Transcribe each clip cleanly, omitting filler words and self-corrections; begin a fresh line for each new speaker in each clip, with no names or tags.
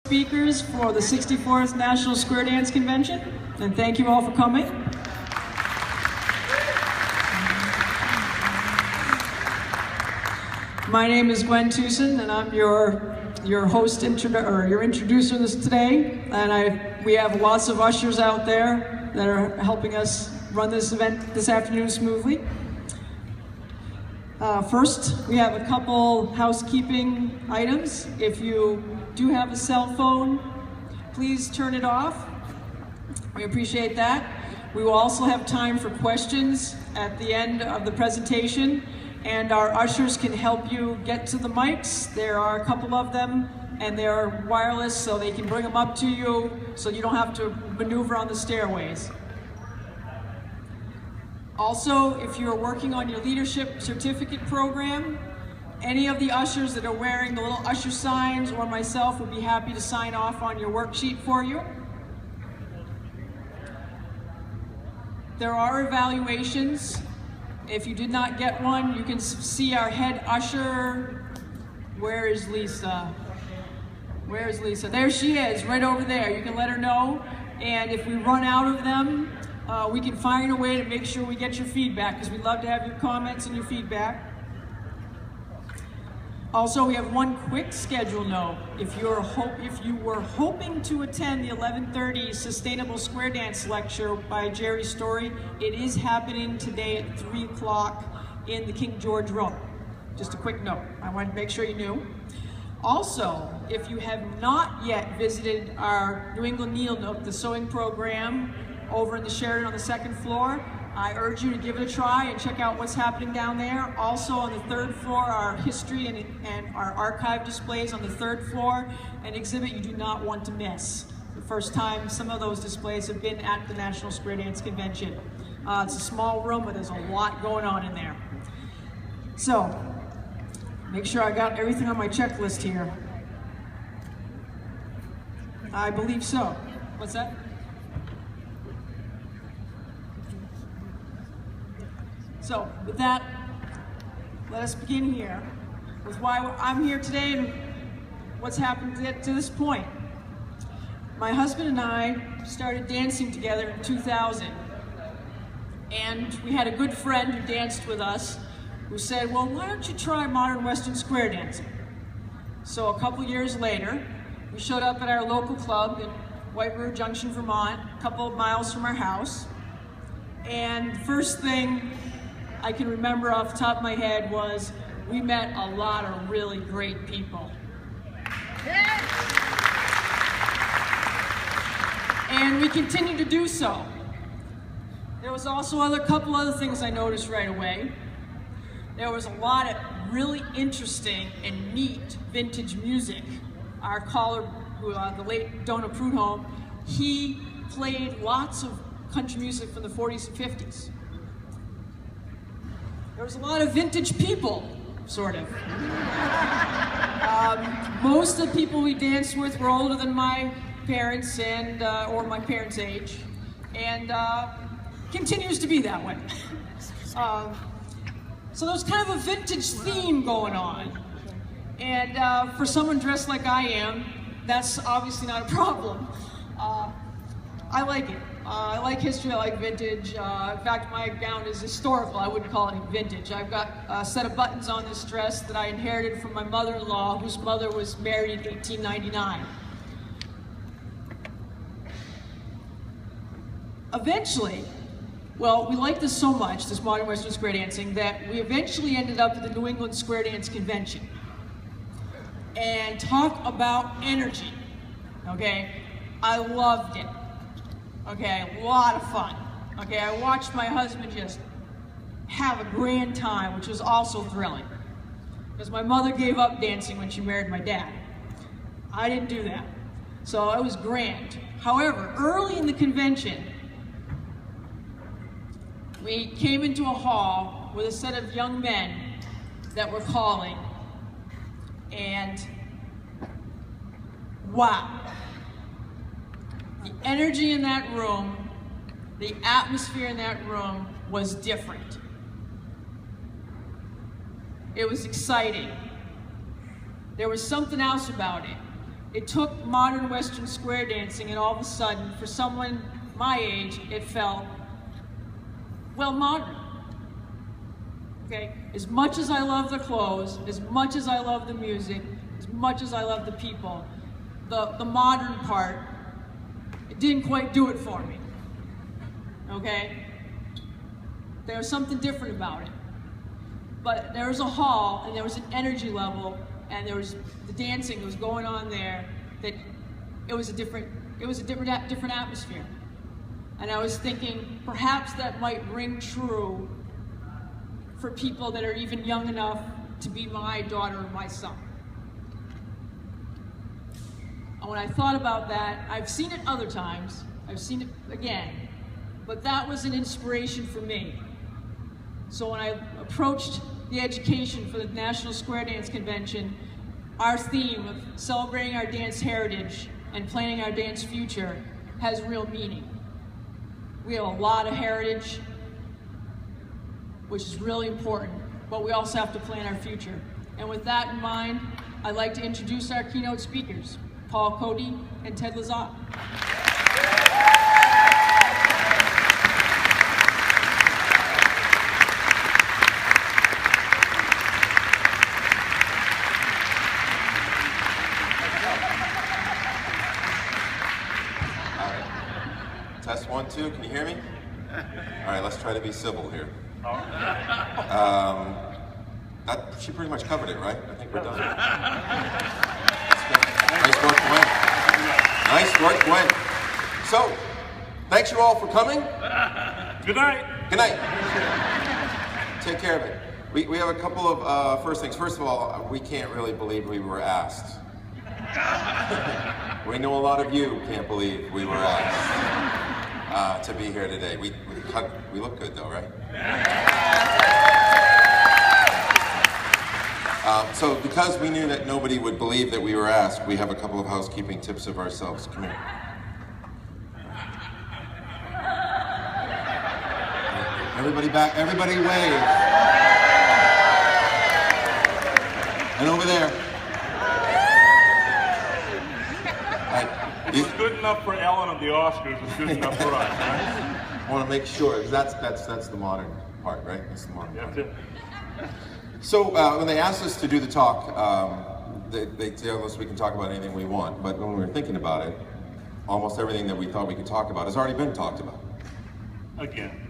Speakers for the 64th National Square Dance Convention, and thank you all for coming. My name is Gwen Tucson, and I'm your host, your introducer this today. And we have lots of ushers out there that are helping us run this event this afternoon smoothly. First, we have a couple housekeeping items. If you do have a cell phone, please turn it off. We appreciate that. We will also have time for questions at the end of the presentation, and our ushers can help you get to the mics. There are a couple of them, and they're wireless, so they can bring them up to you so you don't have to maneuver on the stairways. Also, if you're working on your leadership certificate program, any of the ushers that are wearing the little usher signs or myself would be happy to sign off on your worksheet for you. There are evaluations. If you did not get one, you can see our head usher. Where is Lisa? Where is Lisa? There she is, right over there. You can let her know. And if we run out of them, we can find a way to make sure we get your feedback, because we'd love to have your comments and your feedback. Also, we have one quick schedule note. If you were hoping to attend the 11:30 Sustainable Square Dance lecture by Jerry Story, it is happening today at 3 o'clock in the King George Room. Just a quick note. I wanted to make sure you knew. Also, if you have not yet visited our New England Needle Nook, the sewing program over in the Sheridan on the second floor, I urge you to give it a try and check out what's happening down there. Also on the third floor, our history and our archive displays on the third floor, an exhibit you do not want to miss. The first time some of those displays have been at the National Square Dance Convention. It's a small room, but there's a lot going on in there. So, make sure I got everything on my checklist here. I believe so. What's that? So, with that, let us begin here with why I'm here today and what's happened to this point. My husband and I started dancing together in 2000, and we had a good friend who danced with us who said, well, why don't you try modern Western square dancing? So a couple years later, we showed up at our local club in White River Junction, Vermont, a couple of miles from our house, and first thing I can remember off the top of my head was we met a lot of really great people. And we continue to do so. There was also a couple other things I noticed right away. There was a lot of really interesting and neat vintage music. Our caller, the late Donna Prudhomme, he played lots of country music from the 40s and 50s. There was a lot of vintage people, sort of. Most of the people we danced with were older than my parents and or my parents' age, and continues to be that way. So there's kind of a vintage theme going on, and for someone dressed like I am, that's obviously not a problem. I like it. I like history, I like vintage. In fact, my gown is historical. I wouldn't call it vintage. I've got a set of buttons on this dress that I inherited from my mother-in-law, whose mother was married in 1899. Eventually, well, we liked this so much, this modern Western square dancing, that we eventually ended up at the New England Square Dance Convention. And talk about energy, okay? I loved it. Okay, a lot of fun. Okay, I watched my husband just have a grand time, which was also thrilling. Because my mother gave up dancing when she married my dad. I didn't do that. So it was grand. However, early in the convention, we came into a hall with a set of young men that were calling, and wow. The energy in that room, the atmosphere in that room was different. It was exciting. There was something else about it. It took modern Western square dancing, and all of a sudden, for someone my age, it felt, well, modern. Okay? As much as I love the clothes, as much as I love the music, as much as I love the people, the modern part, it didn't quite do it for me. Okay? There was something different about it. But there was a hall, and there was an energy level, and there was the dancing that was going on there, that it was a different atmosphere. And I was thinking, perhaps that might ring true for people that are even young enough to be my daughter or my son. And when I thought about that, I've seen it other times, I've seen it again, but that was an inspiration for me. So when I approached the education for the National Square Dance Convention, our theme of celebrating our dance heritage and planning our dance future has real meaning. We have a lot of heritage, which is really important, but we also have to plan our future. And with that in mind, I'd like to introduce our keynote speakers, Paul Cote and Ted Lizotte.
Test 1, 2, can you hear me? All right, let's try to be civil here. She pretty much covered it, right? I think we're done. Nice work, Gwen. Nice work, Gwen. So, thanks you all for coming.
Good night.
Good night. Take care of it. We have a couple of first things. First of all, we can't really believe we were asked. We know a lot of you can't believe we were asked to be here today. We look good though, right? So because we knew that nobody would believe that we were asked, we have a couple of housekeeping tips of ourselves. Come here. Everybody back, everybody wave. And over there.
It's good enough for Ellen of the Oscars, it's good enough for us, right?
I want to make sure, because that's the modern part, right? That's the modern part.
That's it.
So when they asked us to do the talk, they tell us we can talk about anything we want, but when we were thinking about it, almost everything that we thought we could talk about has already been talked about.
Again.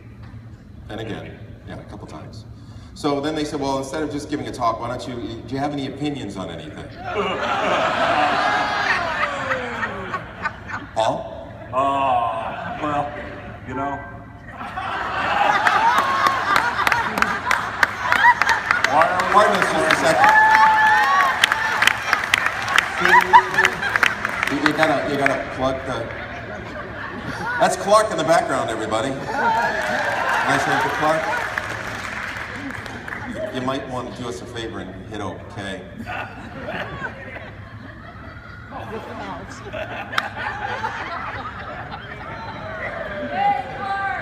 And again, yeah, a couple times. So then they said, well, instead of just giving a talk, why don't you, do you have any opinions on anything? Paul?
Well, you know.
Pardon us just a second. You gotta plug the... That's Clark in the background, everybody. Nice name for Clark. You might want to do us a favor and hit OK.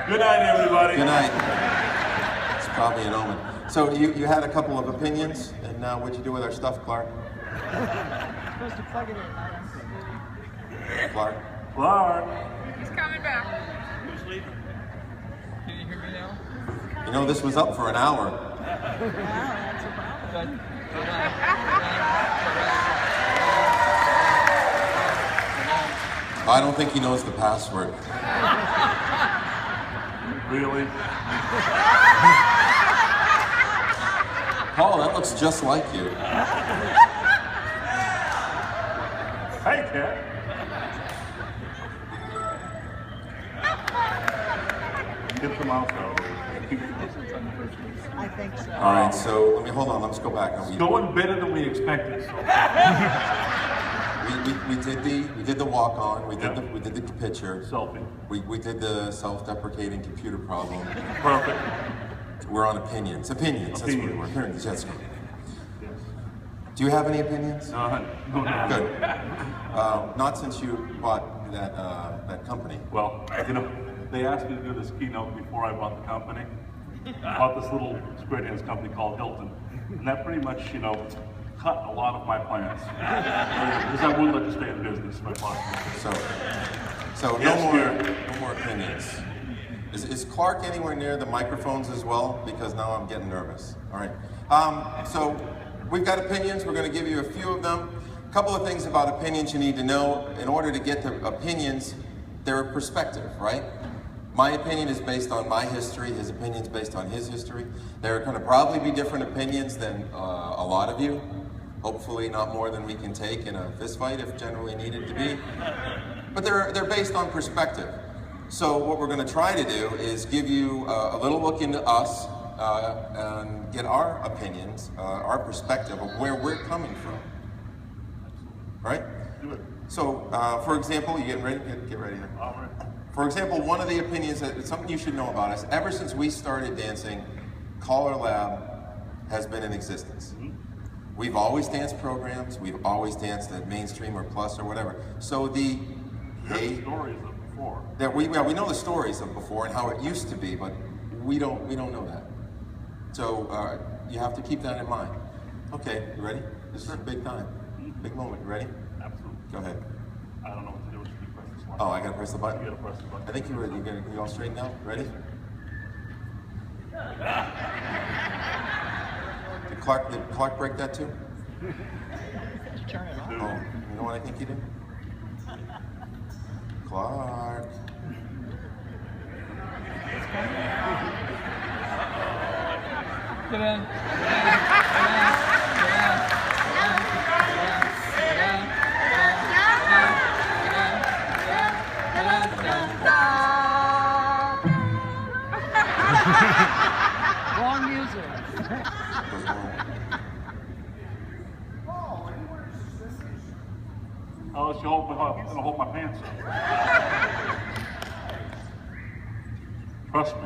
Good night, everybody.
Good night. It's probably an omen. So you had a couple of opinions, and what'd you do with our stuff, Clark?
Supposed to plug it in.
Clark?
Clark.
He's coming back. Who's leaving? Can you hear me now?
You know, this was up for an hour.
Wow, that's a problem.
I don't think he knows the password.
Really?
Paul, that looks just like you.
Hey, Ted. Get the mouse out.
I think so.
All right, so let me hold on. Let's go back.
It's going better than we expected. So.
We did the walk on. We did the picture.
Selfie.
We did the self-deprecating computer problem.
Perfect.
We're on opinions. Opinions. That's what we're hearing. Yes.
Yes.
Do you have any opinions?
No.
Good. Not since you bought that company.
Well, you know, they asked me to do this keynote before I bought the company. I bought this little square dance company called Hilton. And that pretty much, you know, cut a lot of my plans. Because I wouldn't let you stay in business if I possible.
So
Yes,
no more opinions. Is Clark anywhere near the microphones as well? Because now I'm getting nervous. All right. So we've got opinions. We're going to give you a few of them. A couple of things about opinions you need to know. In order to get to opinions, they're a perspective, right? My opinion is based on my history. His opinion is based on his history. There are going to probably be different opinions than a lot of you. Hopefully not more than we can take in a fist fight if generally needed to be. But they're based on perspective. So what we're going to try to do is give you a little look into us and get our opinions, our perspective of where we're coming from. Right? So, for example, you getting ready? Get ready here.
All right.
For example, one of the opinions that something you should know about us, ever since we started dancing, Collar Lab has been in existence. We've always danced programs, we've always danced at Mainstream or Plus or whatever. So the
Stories of before.
that we know the stories of before and how it used to be, but we don't know that. So you have to keep that in mind. Okay, you ready? This is a big time, big moment. You ready?
Absolutely.
Go ahead.
I don't know what to do. Should you press this one?
Oh, I gotta press the button.
You gotta press the button.
I think you all straighten out. Ready? Did Clark break that too?
Turn it on.
Oh, you know what I think he did? Clark.
Get in. Wrong music.
Oh, it's gonna hold my pants up. Trust me,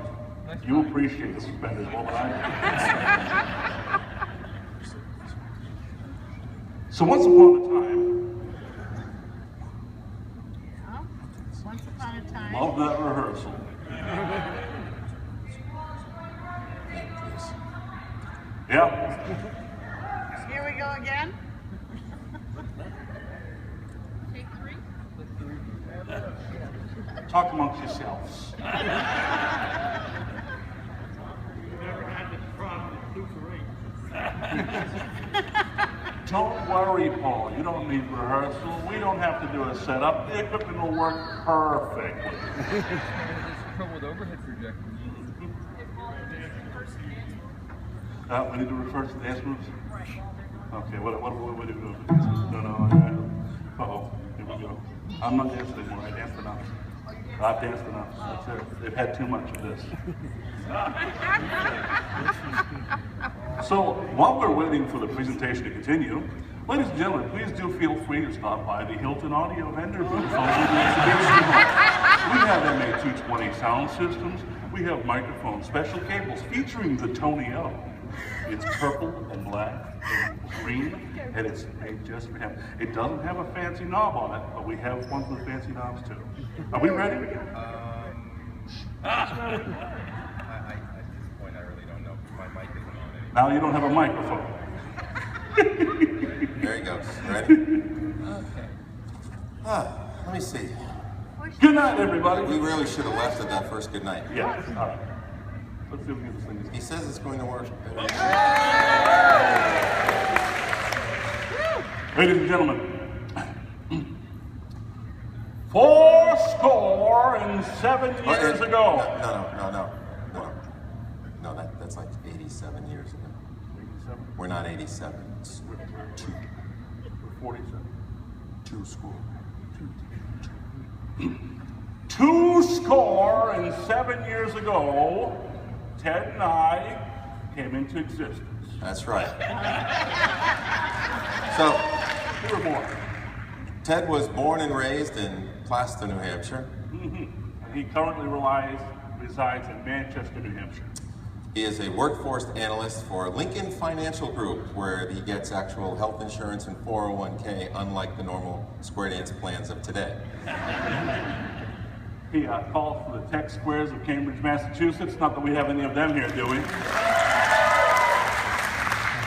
you appreciate the suspenders more than I do. So once upon a time,
Once upon a time.
love that rehearsal. Yeah.
Here we go again. Take 3.
Talk amongst yourselves. Don't worry, Paul. You don't need rehearsal. We don't have to do a setup. The equipment will work perfectly.
There's trouble with overhead projectors.
We need to reverse the dance moves? Okay, what do we do? No. Uh-oh, here we go. I'm not dancing anymore. I danced enough. I've danced enough. That's it. They've had too much of this. So, while we're waiting for the presentation to continue, ladies and gentlemen, please do feel free to stop by the Hilton Audio Vendor booth on the exhibition hall. We have MA220 sound systems. We have microphones, special cables featuring the Tony O. It's purple and black and green, and it's made just for him. It doesn't have a fancy knob on it, but we have ones with fancy knobs too. Are we ready?
At this point, I really don't know. My mic isn't on anymore.
Now you don't have a microphone.
There he goes. Ready?
Okay.
Let me see.
Good night, everybody.
We really should have left at that first good night.
Yeah, all right. Let's see if we can get this thing.
He says it's going to work.
Ladies and gentlemen, 407 years ago.
No, that's like 87 years ago.
87?
We're not 87. It's two.
We're 47.
Two school.
207 years ago, Ted and I came into existence.
That's right. So,
We were born.
Ted was born and raised in Plaster, New Hampshire.
And he currently resides in Manchester, New Hampshire.
He is a workforce analyst for Lincoln Financial Group, where he gets actual health insurance and 401k, unlike the normal square dance plans of today.
He calls for the tech squares of Cambridge, Massachusetts. Not that we have any of them here, do we?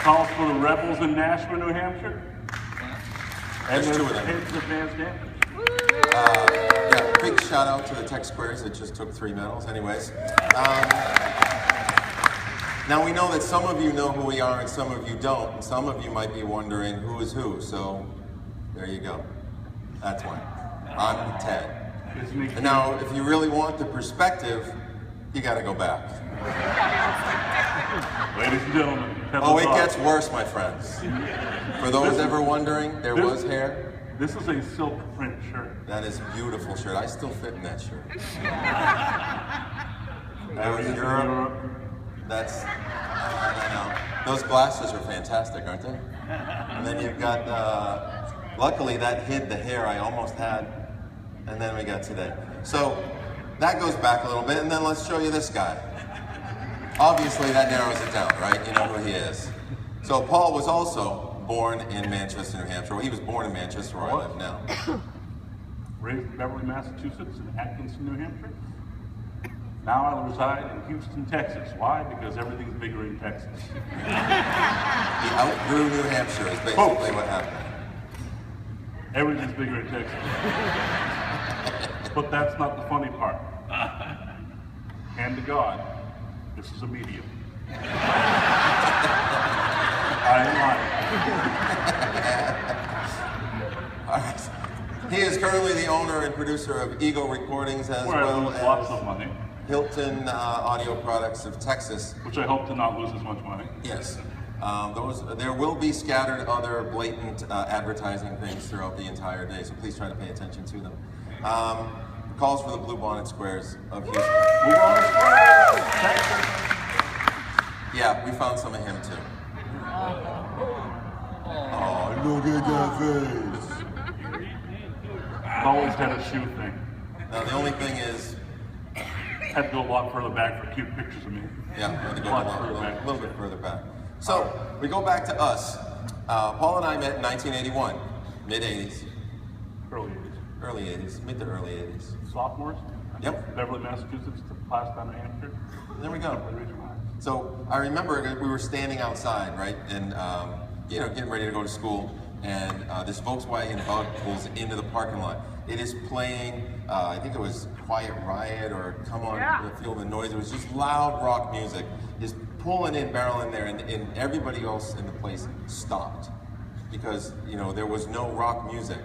calls for the Rebels in Nashville, New Hampshire. And
There's two of them.
Kids Advanced Dancers.
Yeah, big shout out to the Tech Squares that just took 3 medals. Anyways. Now we know that some of you know who we are and some of you don't, and some of you might be wondering who is who, so there you go. That's why. I'm Ted. And now, if you really want the perspective, you gotta go back.
Ladies and gentlemen.
Oh, it gets worse, my friends. For those ever wondering, there was hair.
This is a silk print shirt.
That is a beautiful shirt. I still fit in that shirt. That was Europe. That's, I know. Those glasses are fantastic, aren't they? And then you've got, luckily that hid the hair I almost had, and then we got today. So that goes back a little bit, and then let's show you this guy. Obviously that narrows it down, right? You know who he is. So Paul was also born in Manchester, New Hampshire. Well, he was born in Manchester, where I live now.
Raised in Beverly, Massachusetts, and Atkinson, New Hampshire. Now I reside in Houston, Texas. Why? Because everything's bigger in Texas.
He outgrew New Hampshire is basically what happened.
Everything's bigger in Texas. But that's not the funny part. Hand to God, this is a medium. I am lying.
All right. He is currently the owner and producer of Ego Recordings as
Where I
well
lose lots
as
of money.
Hilton Audio Products of Texas.
Which I hope to not lose as much money.
Yes. There will be scattered other blatant advertising things throughout the entire day, so please try to pay attention to them. Calls for the Blue Bonnet Squares of Houston.
Blue Bonnet Squares, Texas.
Yeah, we found some of him too. Oh, look at that face.
I've always had a shoe thing.
Now the only thing is,
Had to go a lot further back for cute pictures of me.
yeah, we had to go a little bit further back. So, we go back to us. Paul and I met in 1981, mid-80s,
Early 80s.
early 80s, mid to early 80s.
Sophomores?
Yep,
Beverly, Massachusetts, to class down in New Hampshire.
there we go. So, I remember we were standing outside, right, and, getting ready to go to school, and this Volkswagen Bug pulls into the parking lot. It is playing, I think it was Quiet Riot or Come On, Feel the Noise. It was just loud rock music. Just pulling in, barreling there, and everybody else in the place stopped. Because, there was no rock music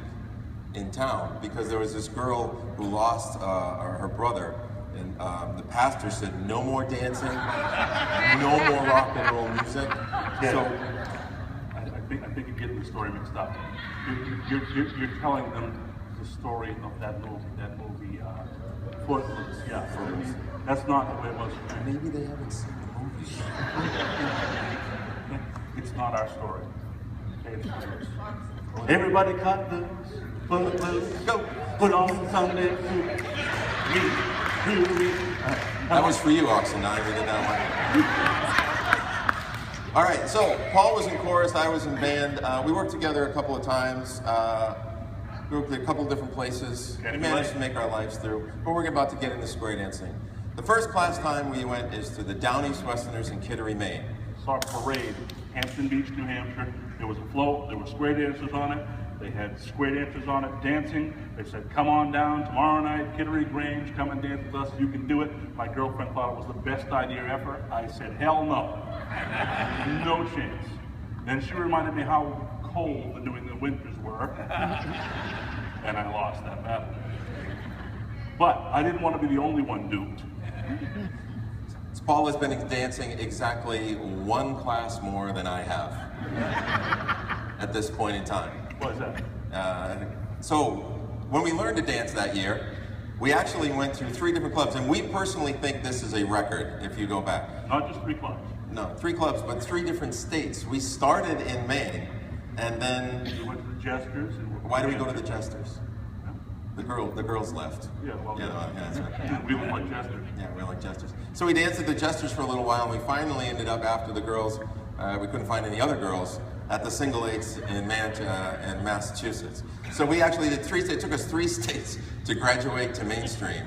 in town. Because there was this girl who lost her brother, and the pastor said, no more dancing, no more rock and roll music. So,
I think you're getting the story mixed up. You're telling them the story of that movie, Footloose. Yeah, Footloose. That's not the way it was.
maybe they haven't seen the movie.
It's not our story. Okay, it's Footloose. Everybody cut loose, Footloose, go, put on some Sunday suit.
That was for you, Oxen. We did that one. All right, so Paul was in chorus, I was in band. We worked together a couple of times. We worked at a couple of different places. We managed to make our lives through, but we're about to get into square dancing. The first class time we went is to the Down East Westerners in Kittery, Maine.
Saw a parade, Hampton Beach, New Hampshire. There was a float, there were square dancers on it. They had square dancers on it dancing. They said, come on down tomorrow night, Kittery Grange, come and dance with us, you can do it. My girlfriend thought it was the best idea ever. I said, hell no. No chance. Then she reminded me how cold the New England winters were. And I lost that battle. But I didn't want to be the only one duped.
Paul has been dancing exactly one class more than I have at this point in time.
What is that?
So when we learned to dance that year, we actually went through 3 different clubs, and we personally think this is a record if you go back.
Not just 3 clubs.
No, 3 clubs, but 3 different states. We started in Maine, and then...
We went to the Jesters.
Why do we go to the Jesters? The girls left.
Yeah, well,
yeah, that's right.
We look like Jesters.
Yeah, we like Jesters. So we danced at the Jesters for a little while, and we finally ended up after the girls. We couldn't find any other girls at the Single Eights in Massachusetts. So we actually did 3 states. It took us 3 states to graduate to mainstream.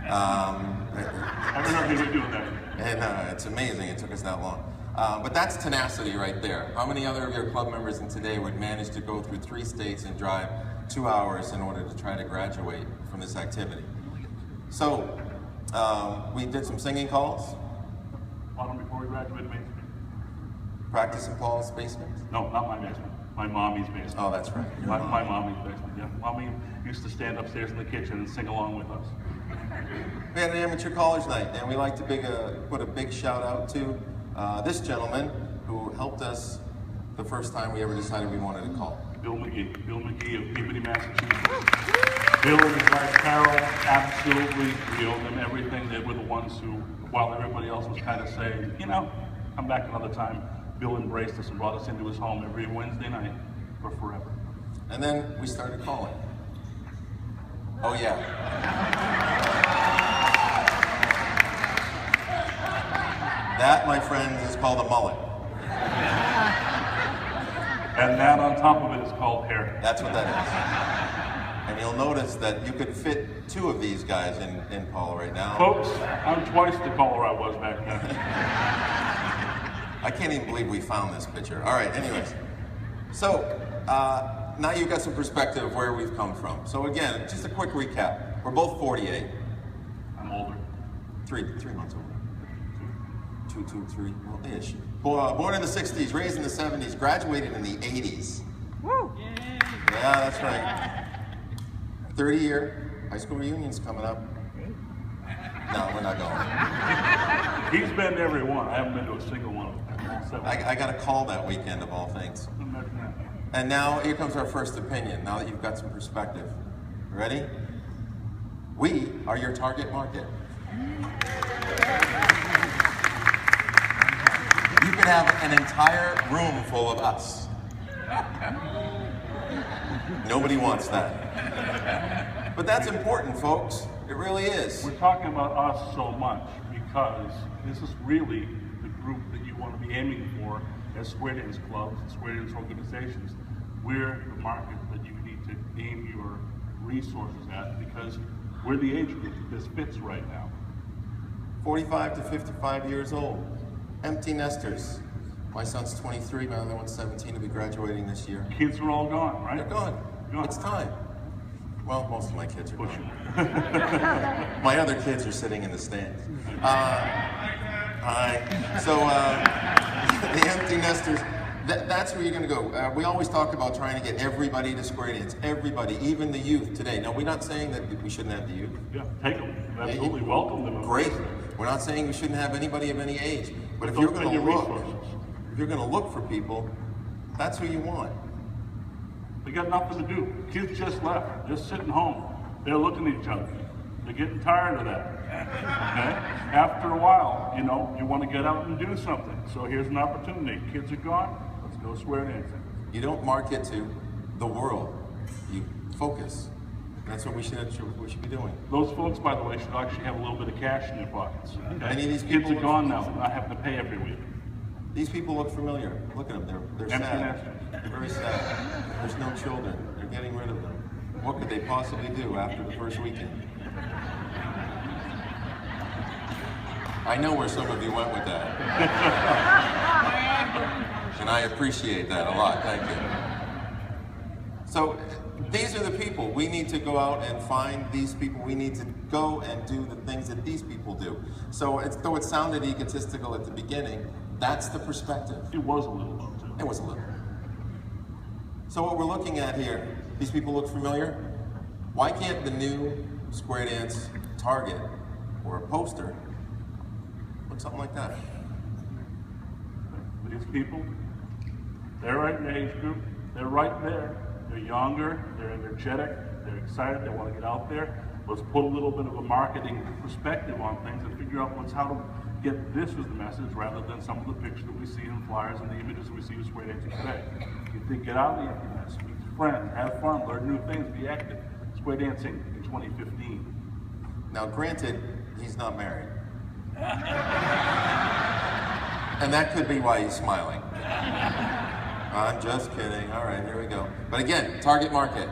I don't know if you were doing that.
And it's amazing it took us that long. But that's tenacity right there. How many other of your club members in today would manage to go through 3 states and drive 2 hours in order to try to graduate from this activity? So, we did some singing calls.
Before we graduated Main Street.
Practice in Paul's basement?
No, not my basement. My mommy's basement.
Oh, that's right.
My mommy's basement, yeah. Mommy used to stand upstairs in the kitchen and sing along with us.
We had an amateur college night, and we like to put a big shout out to this gentleman who helped us the first time we ever decided we wanted to call.
Bill McGee of Peabody, Massachusetts. Bill and his wife Carol, absolutely, we owe them everything. They were the ones who, while everybody else was kind of saying, you know, come back another time, Bill embraced us and brought us into his home every Wednesday night for forever.
And then we started calling. Oh yeah. That, my friends, is called a mullet.
And that on top of it is called hair.
That's what that is. And you'll notice that you could fit 2 of these guys in Paula right now.
Folks, I'm twice the caller I was back then.
I can't even believe we found this picture. All right, anyways. So, now you've got some perspective of where we've come from. So again, just a quick recap. We're both 48.
I'm older.
3 months older. 2, 3, well, ish. Born in the 60s, raised in the 70s, graduated in the 80s.
Woo!
Yeah, that's right. 30-year high school reunion's coming up. No, we're not going.
He's been to every one. I haven't been to a single one of them.
I got a call that weekend of all things. And now here comes our first opinion, now that you've got some perspective. Ready? We are your target market. You could have an entire room full of us. Nobody wants that. But that's important, folks. It really is.
We're talking about us so much because this is really the group that you want to be aiming for as square dance clubs and square dance organizations. We're the market that you need to aim your resources at because we're the age group that this fits right now.
45 to 55 years old. Empty nesters. My son's 23, my other one's 17, to be graduating this year.
Kids are all gone, right?
They're gone.
Gone.
It's time. Well, most of my kids are gone. My other kids are sitting in the stands. Hi. So, the empty nesters, that's where you're going to go. We always talk about trying to get everybody to square dance. Everybody, even the youth today. Now, we're not saying that we shouldn't have the youth.
Yeah, take them. Absolutely welcome them.
Great. We're not saying we shouldn't have anybody of any age. But if you're going to look for people, that's who you want.
They got nothing to do. Kids just left, just sitting home. They're looking at each other. They're getting tired of that. Okay? After a while, you know, you want to get out and do something. So here's an opportunity. Kids are gone. Let's go square dancing.
You don't market to the world. You focus. That's what we should be doing.
Those folks, by the way, should actually have a little bit of cash in their pockets. Okay?
Many of these
kids
people
are gone now. I have to pay every week.
These people look familiar. Look at them. They're
Empty
sad.
nesters.
They're very sad. There's no children. They're getting rid of them. What could they possibly do after the first weekend? I know where some of you went with that. And I appreciate that a lot. Thank you. So these are the people. We need to go out and find these people. We need to go and do the things that these people do. So though it sounded egotistical at the beginning, that's the perspective.
It was a little though, too.
It was a little. So what we're looking at here, these people look familiar? Why can't the new square dance target or a poster look something like that?
These people, they're right in the age group. They're right there. They're younger, they're energetic, they're excited, they want to get out there. Let's put a little bit of a marketing perspective on things and figure out how to get this as the message rather than some of the pictures that we see in flyers and the images we see in square dancing today. You think, get out of the emptiness, meet friends, have fun, learn new things, be active. Square dancing in 2015.
Now granted, he's not married. And that could be why he's smiling. I'm just kidding. All right, here we go. But again, target market.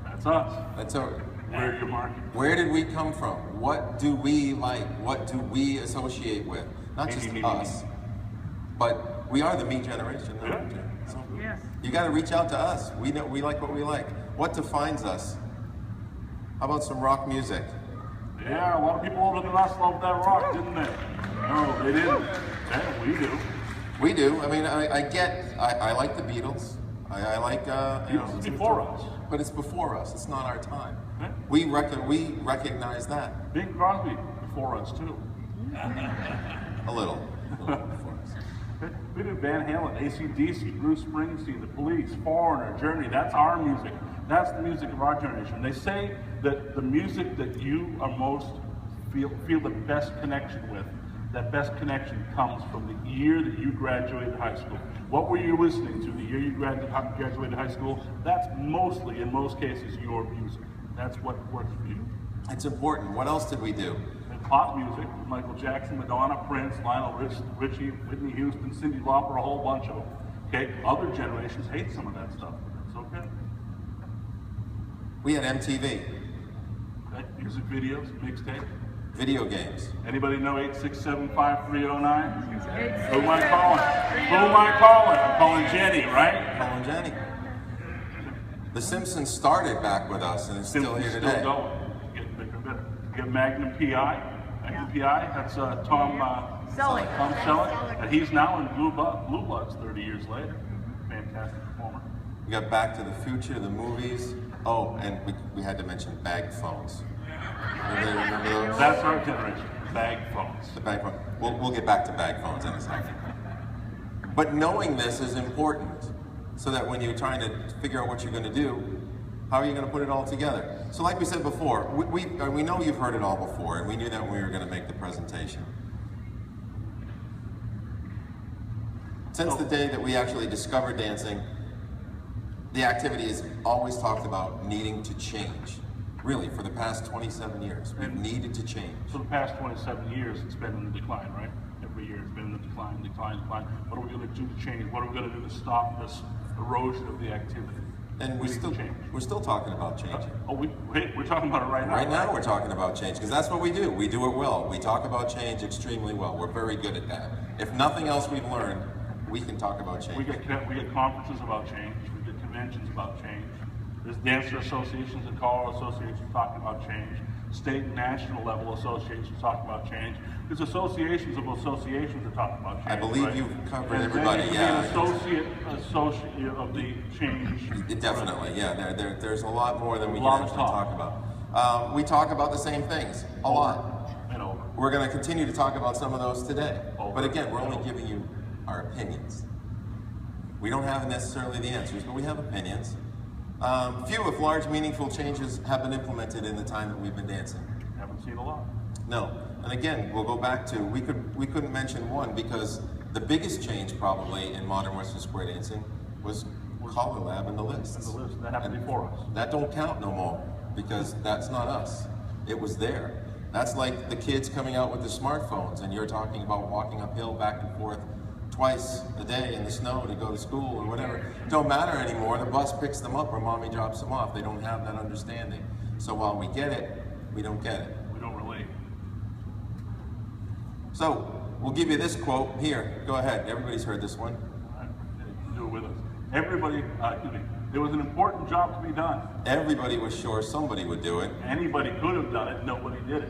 That's us.
That's our.
We're your market.
Where did we come from? What do we like? What do we associate with? Not just us, But we are the me generation.
Yeah.
So
Yes.
you got to reach out to us. We know we like what we like. What defines us? How about some rock music?
Yeah, a lot of people older than us loved that rock, didn't they? No, they didn't. Yeah, we do.
We do. I mean, I like the Beatles. I like.
Beatles is before us.
But it's before us. It's not our time.
Yeah.
We recognize that
Bing Crosby before us too.
a little before us.
We did Van Halen, AC/DC, Bruce Springsteen, The Police, Foreigner, Journey. That's our music. That's the music of our generation. They say that the music that you are most feel the best connection with, that best connection comes from the year that you graduated high school. What were you listening to the year you graduated high school? That's mostly, in most cases, your music. That's what works for you.
It's important. What else did we do?
And pop music, Michael Jackson, Madonna, Prince, Lionel Richie, Whitney Houston, Cyndi Lauper, a whole bunch of them. Okay, other generations hate some of that stuff, but it's okay.
We had MTV,
Okay, music videos, mixtape.
video games.
Anybody know 8675309? Who am I calling? Who am I calling? I'm calling Jenny, right?
Colin Jenny. The Simpsons started back with us, and it's still here
Still
today.
going. Getting bigger and better. You get Magnum PI. Magnum PI, that's Tom
Selleck.
Tom Selleck. And he's now in Blue Bloods 30 years later. Fantastic performer.
We got Back to the Future, the movies. Oh, and we had to mention bag phones. Remember those?
That's our generation. Bag phones.
The bag phone. We'll get back to bag phones in a second. But knowing this is important, so that when you're trying to figure out what you're going to do, how are you going to put it all together? So like we said before, we know you've heard it all before, and we knew that when we were going to make the presentation. Since the day that we actually discovered dancing, the activity is always talked about needing to change. Really, for the past 27 years, we've needed to change.
For the past 27 years, it's been in the decline, right? Every year it's been in the decline, decline, decline. What are we going to do to change? What are we going to do to stop this erosion of the activity?
And
We need to change.
we're still talking about changing.
Oh, we're talking about it right now.
Right now we're talking about change, because that's what we do. We do it well. We talk about change extremely well. We're very good at that. If nothing else we've learned, we can talk about change.
We get conferences about change. We get conventions about change. There's dancer associations and choral associations talking about change. State and national level associations talking about change. There's associations of associations that talk about change.
I believe
right?
you've covered
And
everybody,
then
yeah.
An associate of the change.
Definitely, yeah. There's a lot more than we
A
can
lot of
actually talk about. We talk about the same things a lot.
And over.
We're going to continue to talk about some of those today.
Over.
But again, we're only giving you our opinions. We don't have necessarily the answers, but we have opinions. Few, if large, meaningful changes have been implemented in the time that we've been dancing.
Haven't seen a lot.
No. And again, we'll go back to, we couldn't mention one, because the biggest change probably in modern Western square dancing was Color Lab and the lists.
And the list that happened before us.
That don't count no more, because that's not us. It was there. That's like the kids coming out with the smartphones, and you're talking about walking uphill back and forth twice a day in the snow to go to school or whatever. It don't matter anymore. The bus picks them up or mommy drops them off. They don't have that understanding. So while we get it, we don't get it.
We don't relate.
So we'll give you this quote here. Go ahead. Everybody's heard this one.
All right. Do it with us. Everybody, excuse me, there was an important job to be done.
Everybody was sure somebody would do it.
Anybody could have done it, nobody did it.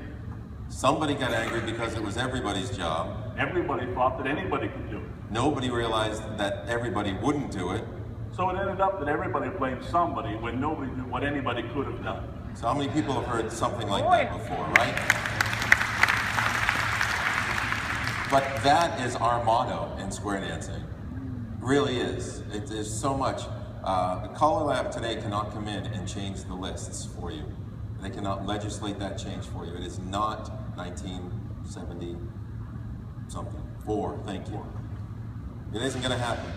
Somebody got angry because it was everybody's job.
Everybody thought that anybody could do it.
Nobody realized that everybody wouldn't do it.
So it ended up that everybody blamed somebody when nobody knew what anybody could have done.
So how many people have heard something like that before, right? But that is our motto in square dancing. Really is. It is so much. The Color Lab today cannot come in and change the lists for you. They cannot legislate that change for you. It is not 1970 something. 4, thank you. It isn't going to happen.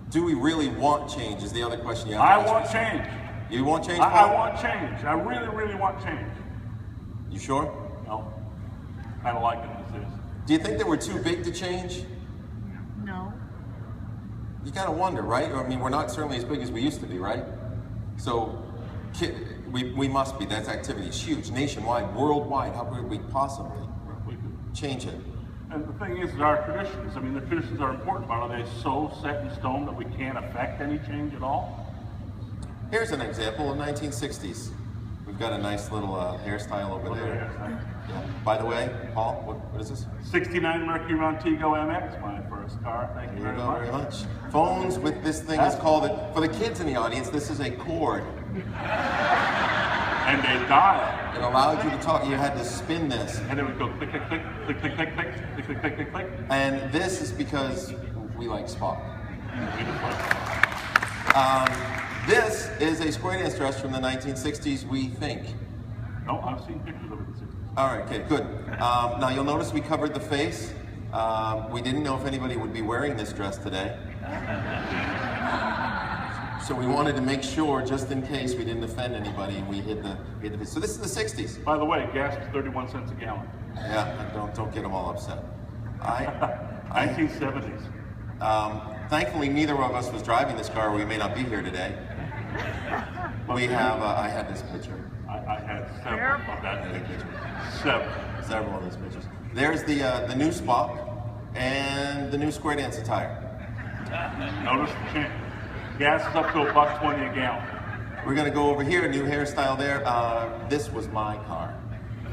Do we really want change is the other question you have to
I
ask
want
yourself.
change.
You want change,
I
Paul?
want change. I really, really want change.
You sure?
No. Kind of like it as is.
Do you think they were too big to change?
No.
You kind of wonder, right? I mean, we're not certainly as big as we used to be, right? So we must be. That activity is huge, nationwide, worldwide. How could we possibly
We could.
change it?
And the thing is our traditions. I mean, the traditions are important, but are they so set in stone that we can't affect any change at all?
Here's an example of 1960s. We've got a nice little hairstyle over there. Yeah. By the way, Paul, what is this?
69 Mercury Montego MX, my first car. Thank you
Here
very
you go,
much.
very much. Phones with this thing is called, for the kids in the audience, this is a cord.
And they dial.
It allowed you to talk. You had to spin this.
And then we go click, click, click, click, click, click, click, click, click, click, click, click.
And this is because we like Spock. This is a square dance dress from the 1960s, we think.
No, I've seen pictures of it in the 60s.
All right, okay, good. Now you'll notice we covered the face. We didn't know if anybody would be wearing this dress today. So we wanted to make sure, just in case we didn't offend anybody, and we hid the face. So this is the 60s.
By the way, gas was 31 cents a gallon.
Yeah, don't get them all upset.
1970s.
Thankfully, neither of us was driving this car, or we may not be here today. We have, I had this picture.
I had several of that picture.
Several of these pictures. There's the new Spock and the new square dance attire.
Notice the change. Gas is up to $1.20 a gallon.
We're gonna go over here, new hairstyle there. This was my car.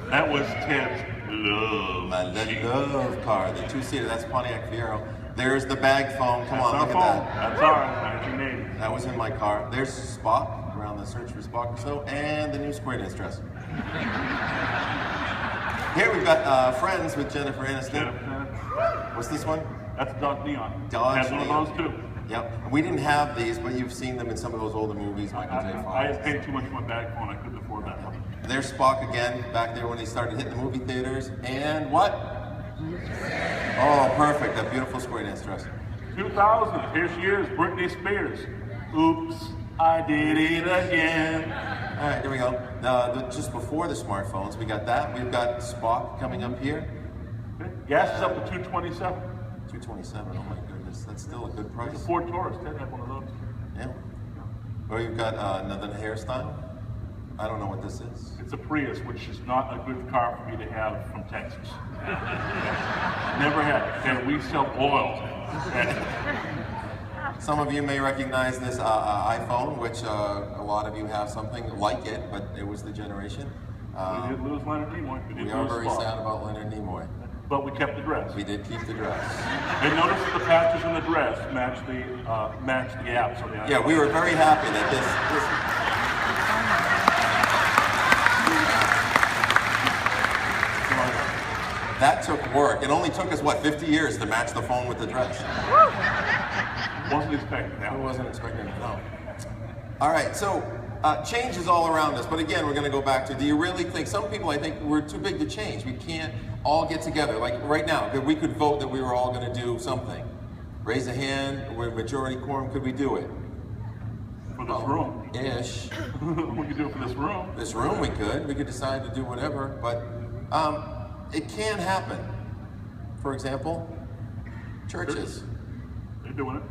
That was Ted's love.
My love car, the two-seater, that's Pontiac Fiero. There's the bag phone, come on, look
That's our
at
phone.
that.
That's ours, 1980.
That was in my car. There's Spock, around the search for Spock or so, and the new square dance dress. Here we've got Friends with Jennifer Aniston. What's this one?
That's Dodge Neon.
Dodge
Has one
Neon.
of those too.
Yep. We didn't have these, but you've seen them in some of those older movies, Michael J.
I
Fox.
had paid too much for my bag phone. I couldn't afford that one.
There's Spock again, back there when they started hitting the movie theaters. And what? Oh, perfect. That beautiful square dance dress.
2000. Here she is, Britney Spears. Oops, I did it again.
All right, there we go. Just before the smartphones, we got that. We've got Spock coming up here.
Okay. Gas is up to $2.27.
227. Oh my goodness, that's still a good
It's
price.
a Ford Taurus. Ted had one of those.
Yeah. Or you've got another hairstyle. I don't know what this is.
It's a Prius, which is not a good car for me to have from Texas. Never had it. Okay, we sell oil. Okay.
Some of you may recognize this iPhone, which a lot of you have something like it, but it was the generation.
We did lose Leonard Nimoy.
We are very sad about Leonard Nimoy.
But we kept the dress.
We did keep the dress.
And notice that the patches in the dress match the apps on the iPhone.
Yeah, we were very happy that this that took work. It only took us, what, 50 years to match the phone with the dress.
Wasn't expecting that.
I wasn't expecting it, no. All right, so change is all around us, but again, we're gonna go back to, do you really think, some people I think we're too big to change. We can't all get together. Like right now, we could vote that we were all gonna do something. Raise a hand, we're majority quorum, could we do it?
For this room.
Ish.
We could do it for this room.
This room we could decide to do whatever, but it can happen. For example, churches.
They're doing it.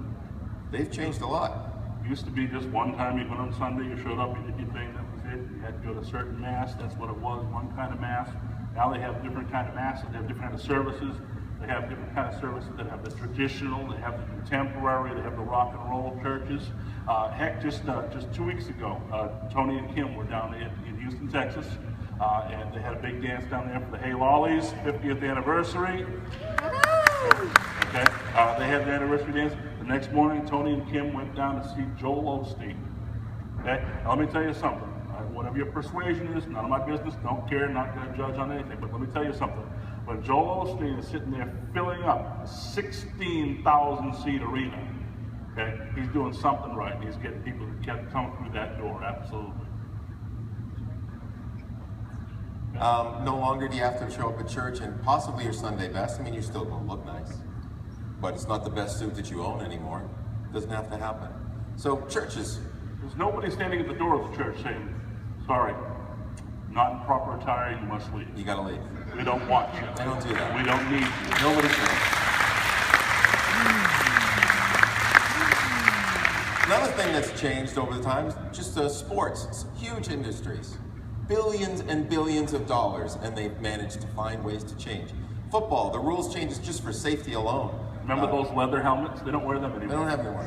They've changed a lot.
It used to be just one time you went on Sunday, you showed up, you did your thing, that was it. You had to go to a certain mass, that's what it was, one kind of mass. Now they have different kind of masses, they have different kind of services. They have different kind of services that have the traditional, they have the contemporary, they have the rock and roll churches. Heck, just 2 weeks ago, Tony and Kim were down in Houston, Texas, and they had a big dance down there for the Hey Lollies 50th anniversary. Okay, they had the anniversary dance. The next morning, Tony and Kim went down to see Joel Osteen. Okay, now let me tell you something. Whatever your persuasion is, none of my business, don't care, not going to judge on anything, but let me tell you something. When Joel Osteen is sitting there filling up a 16,000 seat arena, okay, he's doing something right. He's getting people to come through that door, absolutely.
No longer do you have to show up at church and possibly your Sunday best. I mean, you're still going to look nice, but it's not the best suit that you own anymore. It doesn't have to happen. So churches.
There's nobody standing at the door of the church saying, sorry, not in proper attire, you must leave.
You got to leave.
We don't want you.
They don't do that.
We don't need you.
Nobody cares. Another thing that's changed over the time is just sports. It's huge industries. Billions and billions of dollars, and they've managed to find ways to change. Football, the rules changes just for safety alone.
Remember those leather helmets? They don't wear them
They
anymore.
don't have any more.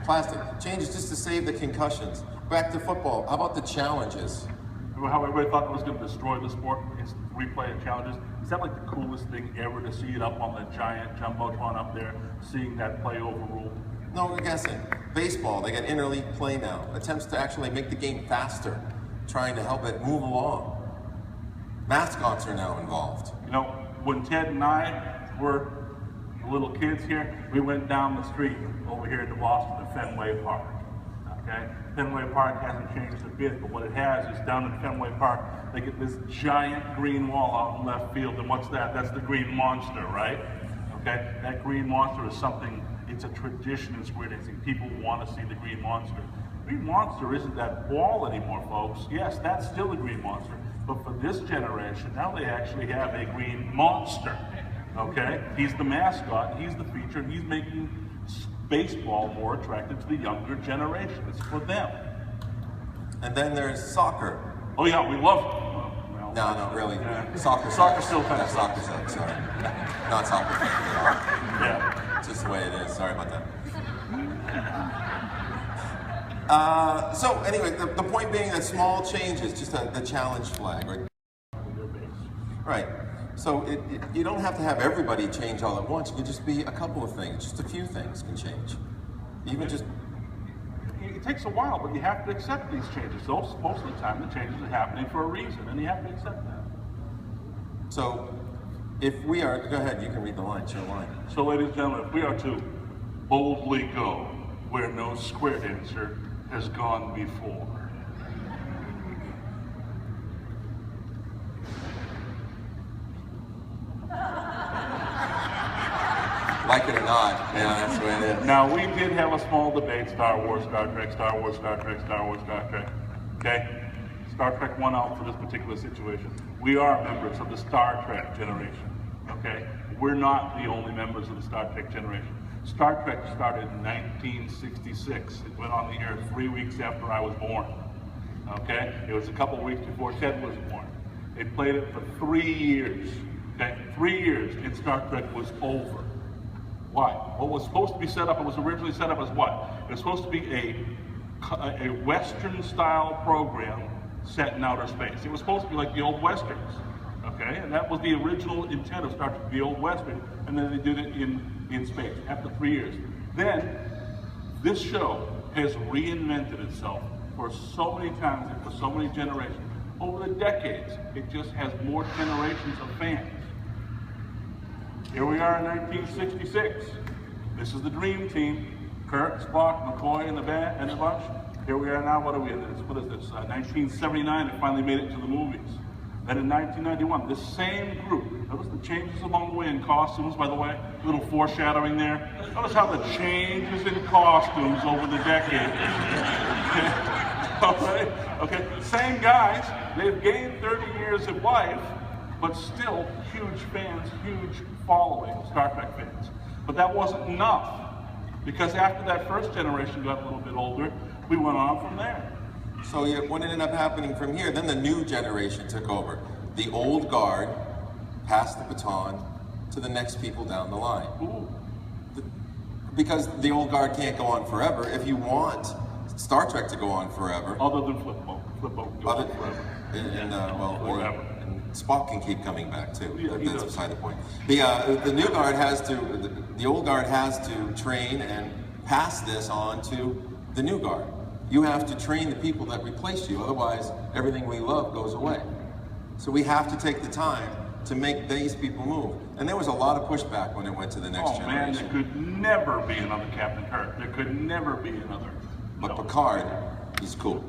Plastic changes just to save the concussions. Back to football. How about the challenges?
Remember how everybody thought it was going to destroy the sport? It's replay of challenges. Is that like the coolest thing ever to see it up on the giant jumbotron up there, seeing that play overruled?
No, we're guessing. Baseball, they got interleague play now. Attempts to actually make the game faster, trying to help it move along. Mascots are now involved.
You know, when Ted and I were little kids here, we went down the street over here to Boston to Fenway Park. Okay? Fenway Park hasn't changed a bit, but what it has is down in Fenway Park, they get this giant green wall out in left field, and what's that? That's the Green Monster, right? Okay? That Green Monster is something, it's a tradition in square dancing. People want to see the Green Monster. Green Monster isn't that ball anymore, folks. Yes, that's still a Green Monster, but for this generation, now they actually have a Green Monster. Okay? He's the mascot, he's the feature, and he's making baseball more attractive to the younger generation. It's for them.
And then there's soccer.
Oh yeah, we love
No, not really.
Yeah.
Soccer.
Soccer's still kind of
soccer. Sorry. Not soccer.
yeah.
It's just the way it is. Sorry about that. So anyway, the point being that small changes, just the challenge flag, right? Right. So you don't have to have everybody change all at once. It could just be a couple of things. Just a few things can change. Even just...
It takes a while, but you have to accept these changes. So most of the time, the changes are happening for a reason, and you have to accept that.
So if we are... Go ahead, you can read the line. Show line.
So ladies and gentlemen, if we are to boldly go where no square dancer has gone before.
Like it or not, yeah, that's the way it is.
Now, we did have a small debate, Star Wars, Star Trek, Star Wars, Star Trek, Star Wars, Star Trek, okay? Star Trek won out for this particular situation. We are members of the Star Trek generation, okay? We're not the only members of the Star Trek generation. Star Trek started in 1966. It went on the air 3 weeks after I was born, okay? It was a couple weeks before Ted was born. They played it for 3 years, okay? 3 years, and Star Trek was over. Why? What was supposed to be set up, it was originally set up as what? It was supposed to be a Western-style program set in outer space. It was supposed to be like the old Westerns, okay? And that was the original intent of Star Trek, the old Western, and then they did it in space after 3 years. Then, this show has reinvented itself for so many times and for so many generations. Over the decades, it just has more generations of fans. Here we are in 1966. This is the Dream Team. Kirk, Spock, McCoy, and the bunch. Here we are now. What are we in this? What is this? 1979. It finally made it to the movies. Then in 1991, this same group. Notice the changes along the way in costumes. By the way, a little foreshadowing there. Notice how the changes in costumes over the decades. Okay. Okay. Same guys. They've gained 30 years of life, but still huge fans, huge following, Star Trek fans. But that wasn't enough, because after that first generation got a little bit older, we went on from there.
So what ended up happening from here, then the new generation took over. The old guard passed the baton to the next people down the line.
Ooh.
Because the old guard can't go on forever. If you want Star Trek to go on forever...
Other than Flipbo. Flipbo can go on forever.
And Spock can keep coming back too.
Yeah,
That's beside the point. The new guard has to, the old guard has to train and pass this on to the new guard. You have to train the people that replace you, otherwise everything we love goes away. So we have to take the time to make these people move. And there was a lot of pushback when it went to the next generation.
Man, there could never be another Captain Kirk. There could never be another.
But Picard, he's cool.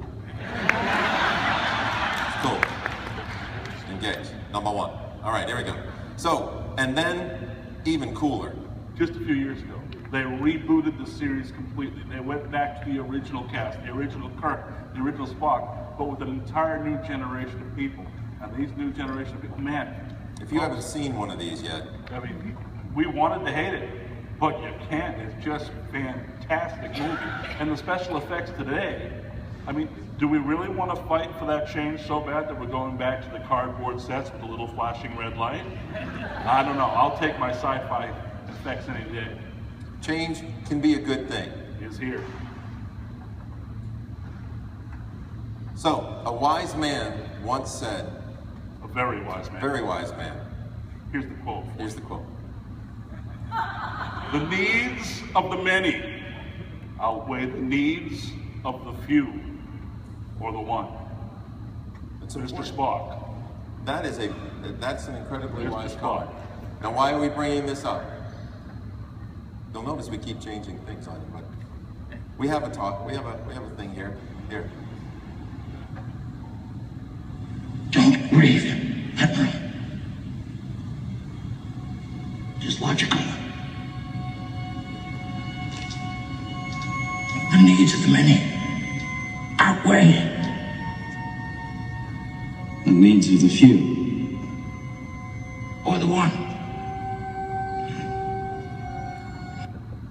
Cool. Engage. Number one. All right, here we go. So, and then even cooler.
Just a few years ago, they rebooted the series completely. They went back to the original cast, the original Kirk, the original Spock, but with an entire new generation of people. And these new generation of people, man.
If you haven't seen one of these yet.
I mean, we wanted to hate it, but you can't. It's just fantastic movie. And the special effects today I mean, do we really want to fight for that change so bad that we're going back to the cardboard sets with the little flashing red light? I don't know. I'll take my sci-fi effects any day.
Change can be a good thing.
Is here.
So, a wise man once said,
A very wise man.
very wise man,
Here's the quote.
here's the quote.
The needs of the many outweigh the needs of the few, or the one.
It's
Mr.
important.
Spock.
That's an incredibly
Mr.
wise
Spock.
comment. Now, why are we bringing this up? You'll notice we keep changing things on you, but we have a talk. We have a thing here. Here.
Don't grieve, Admiral. Just logical. The needs of the many outweigh the needs of the few, or the one.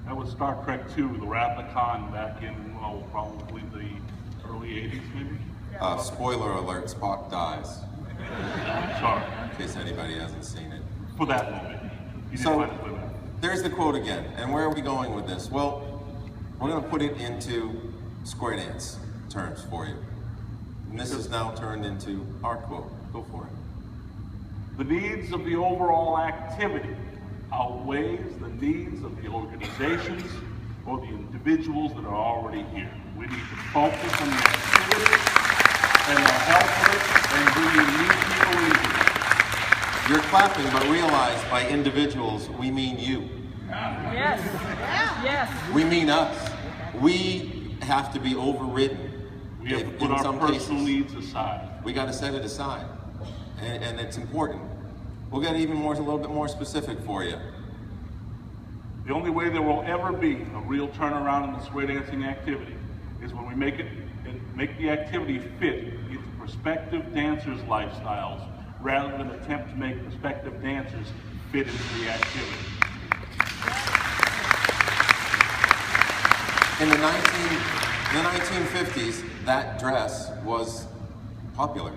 That was Star Trek II, the Wrath of Khan, back in, probably the early 80s, maybe?
Spoiler alert, Spock dies,
Sorry,
in case anybody hasn't seen it.
for that moment. You didn't
So,
find it with that.
there's the quote again. And where are we going with this? Well, we're going to put it into square dance terms for you. And this is now turned into our quote. Go for it.
The needs of the overall activity outweighs the needs of the organizations or the individuals that are already here. We need to focus on the activity and the health of it and bringing new people into it.
You're clapping, but realize by individuals, we mean you.
Yes. Yes.
We mean us. We have to be overridden.
We have to put
in
our
some
personal
cases.
needs aside.
We got to set it aside, and it's important. We'll get even more, a little bit more specific for you.
The only way there will ever be a real turnaround in the square dancing activity is when we make the activity fit into prospective dancers' lifestyles rather than attempt to make prospective dancers fit into the activity.
In the 1950s, that dress was popular.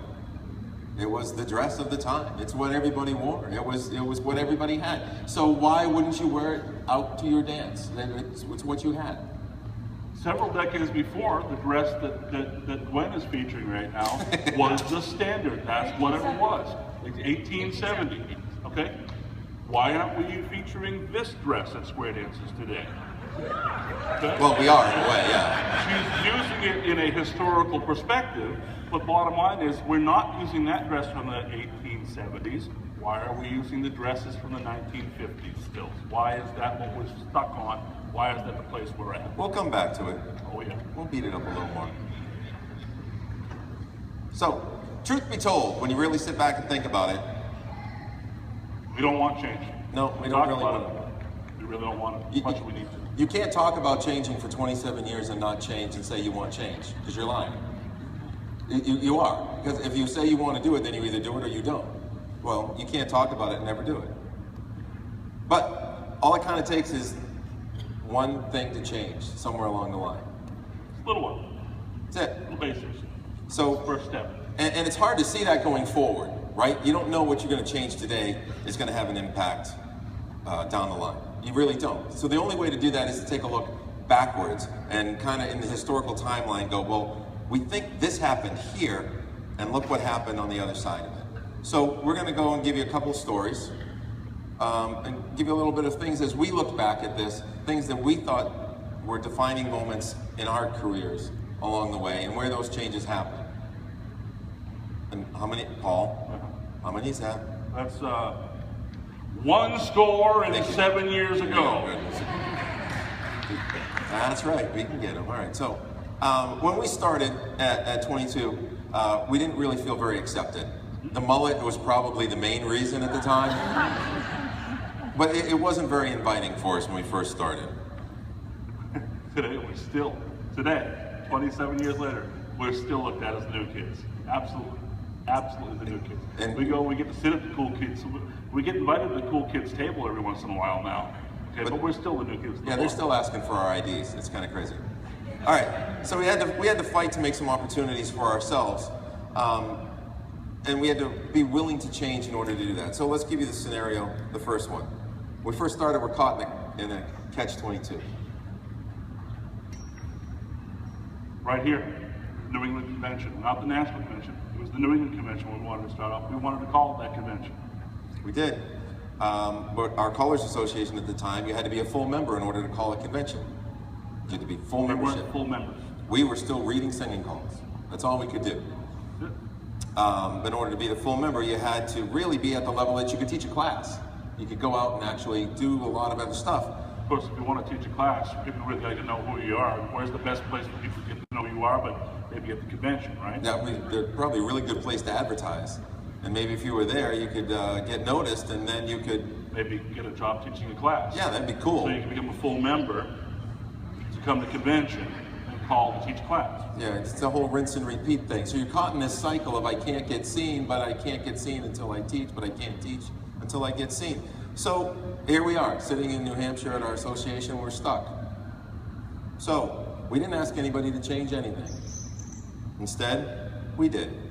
It was the dress of the time. It's what everybody wore. It was what everybody had. So why wouldn't you wear it out to your dance? It's what you had.
Several decades before, the dress that Gwen is featuring right now was the standard. That's what it was. It's 1870. Okay? Why aren't we featuring this dress at square dances today? Okay?
Well, we are in a way, yeah.
She's using it in a historical perspective, but bottom line is we're not using that dress from the 1870s. Why are we using the dresses from the 1950s still? Why is that what we're stuck on? Why is that the place we're at?
We'll come back to it.
Oh yeah.
We'll beat it up a little more. So, truth be told, when you really sit back and think about it,
We don't want change.
No, we don't
Talk
really
about
want
it. We really don't want it as much as we need to.
you can't talk about changing for 27 years and not change and say you want change, because you're lying. You are. Because if you say you want to do it, then you either do it or you don't. Well, you can't talk about it and never do it. But all it kind of takes is one thing to change somewhere along the line.
Little one.
That's it.
Little basics.
So,
First step.
and it's hard to see that going forward, right? You don't know what you're going to change today is going to have an impact down the line. You really don't. So the only way to do that is to take a look backwards and kind of in the historical timeline go, well, we think this happened here, and look what happened on the other side of it. So we're going to go and give you a couple stories and give you a little bit of things as we look back at this, things that we thought were defining moments in our careers along the way and where those changes happened. And how many, Paul, how many is that?
That's 107 years ago.
That's right, we can get them. All right, so when we started at 22, we didn't really feel very accepted. The mullet was probably the main reason at the time, but it wasn't very inviting for us when we first started.
Today, 27 years later, we're still looked at as the new kids. Absolutely. Absolutely the new kids.
And
we get to sit at the cool kids. We get invited to the cool kids table every once in a while now. Okay, but we're still the new kids.
Yeah, they're still asking for our IDs. It's kind of crazy. All right, so we had to fight to make some opportunities for ourselves, and we had to be willing to change in order to do that. So let's give you the scenario, the first one. When we first started, we're caught in a catch-22.
Right here, New England Convention, not the National Convention. It was the New England Convention we wanted to start off. We wanted to call it that convention.
We did. But our Callers Association at the time, you had to be a full member in order to call a convention. You had to be full membership.
We weren't full members.
We were still reading singing calls. That's all we could do. In order to be the full member, you had to really be at the level that you could teach a class. You could go out and actually do a lot of other stuff.
Of course, if you want to teach a class, people really got to know who you are. Where's the best place for people to get to know who you are? But maybe at the convention, right?
Yeah, they're probably a really good place to advertise. And maybe if you were there, you could get noticed, and then you could
maybe get a job teaching a class.
Yeah, that'd be cool.
So you can become a full member to come to convention and call to teach class.
Yeah, it's a whole rinse and repeat thing. So you're caught in this cycle of I can't get seen, but I can't get seen until I teach, but I can't teach until I get seen. So here we are, sitting in New Hampshire at our association, we're stuck. So we didn't ask anybody to change anything. Instead, we did.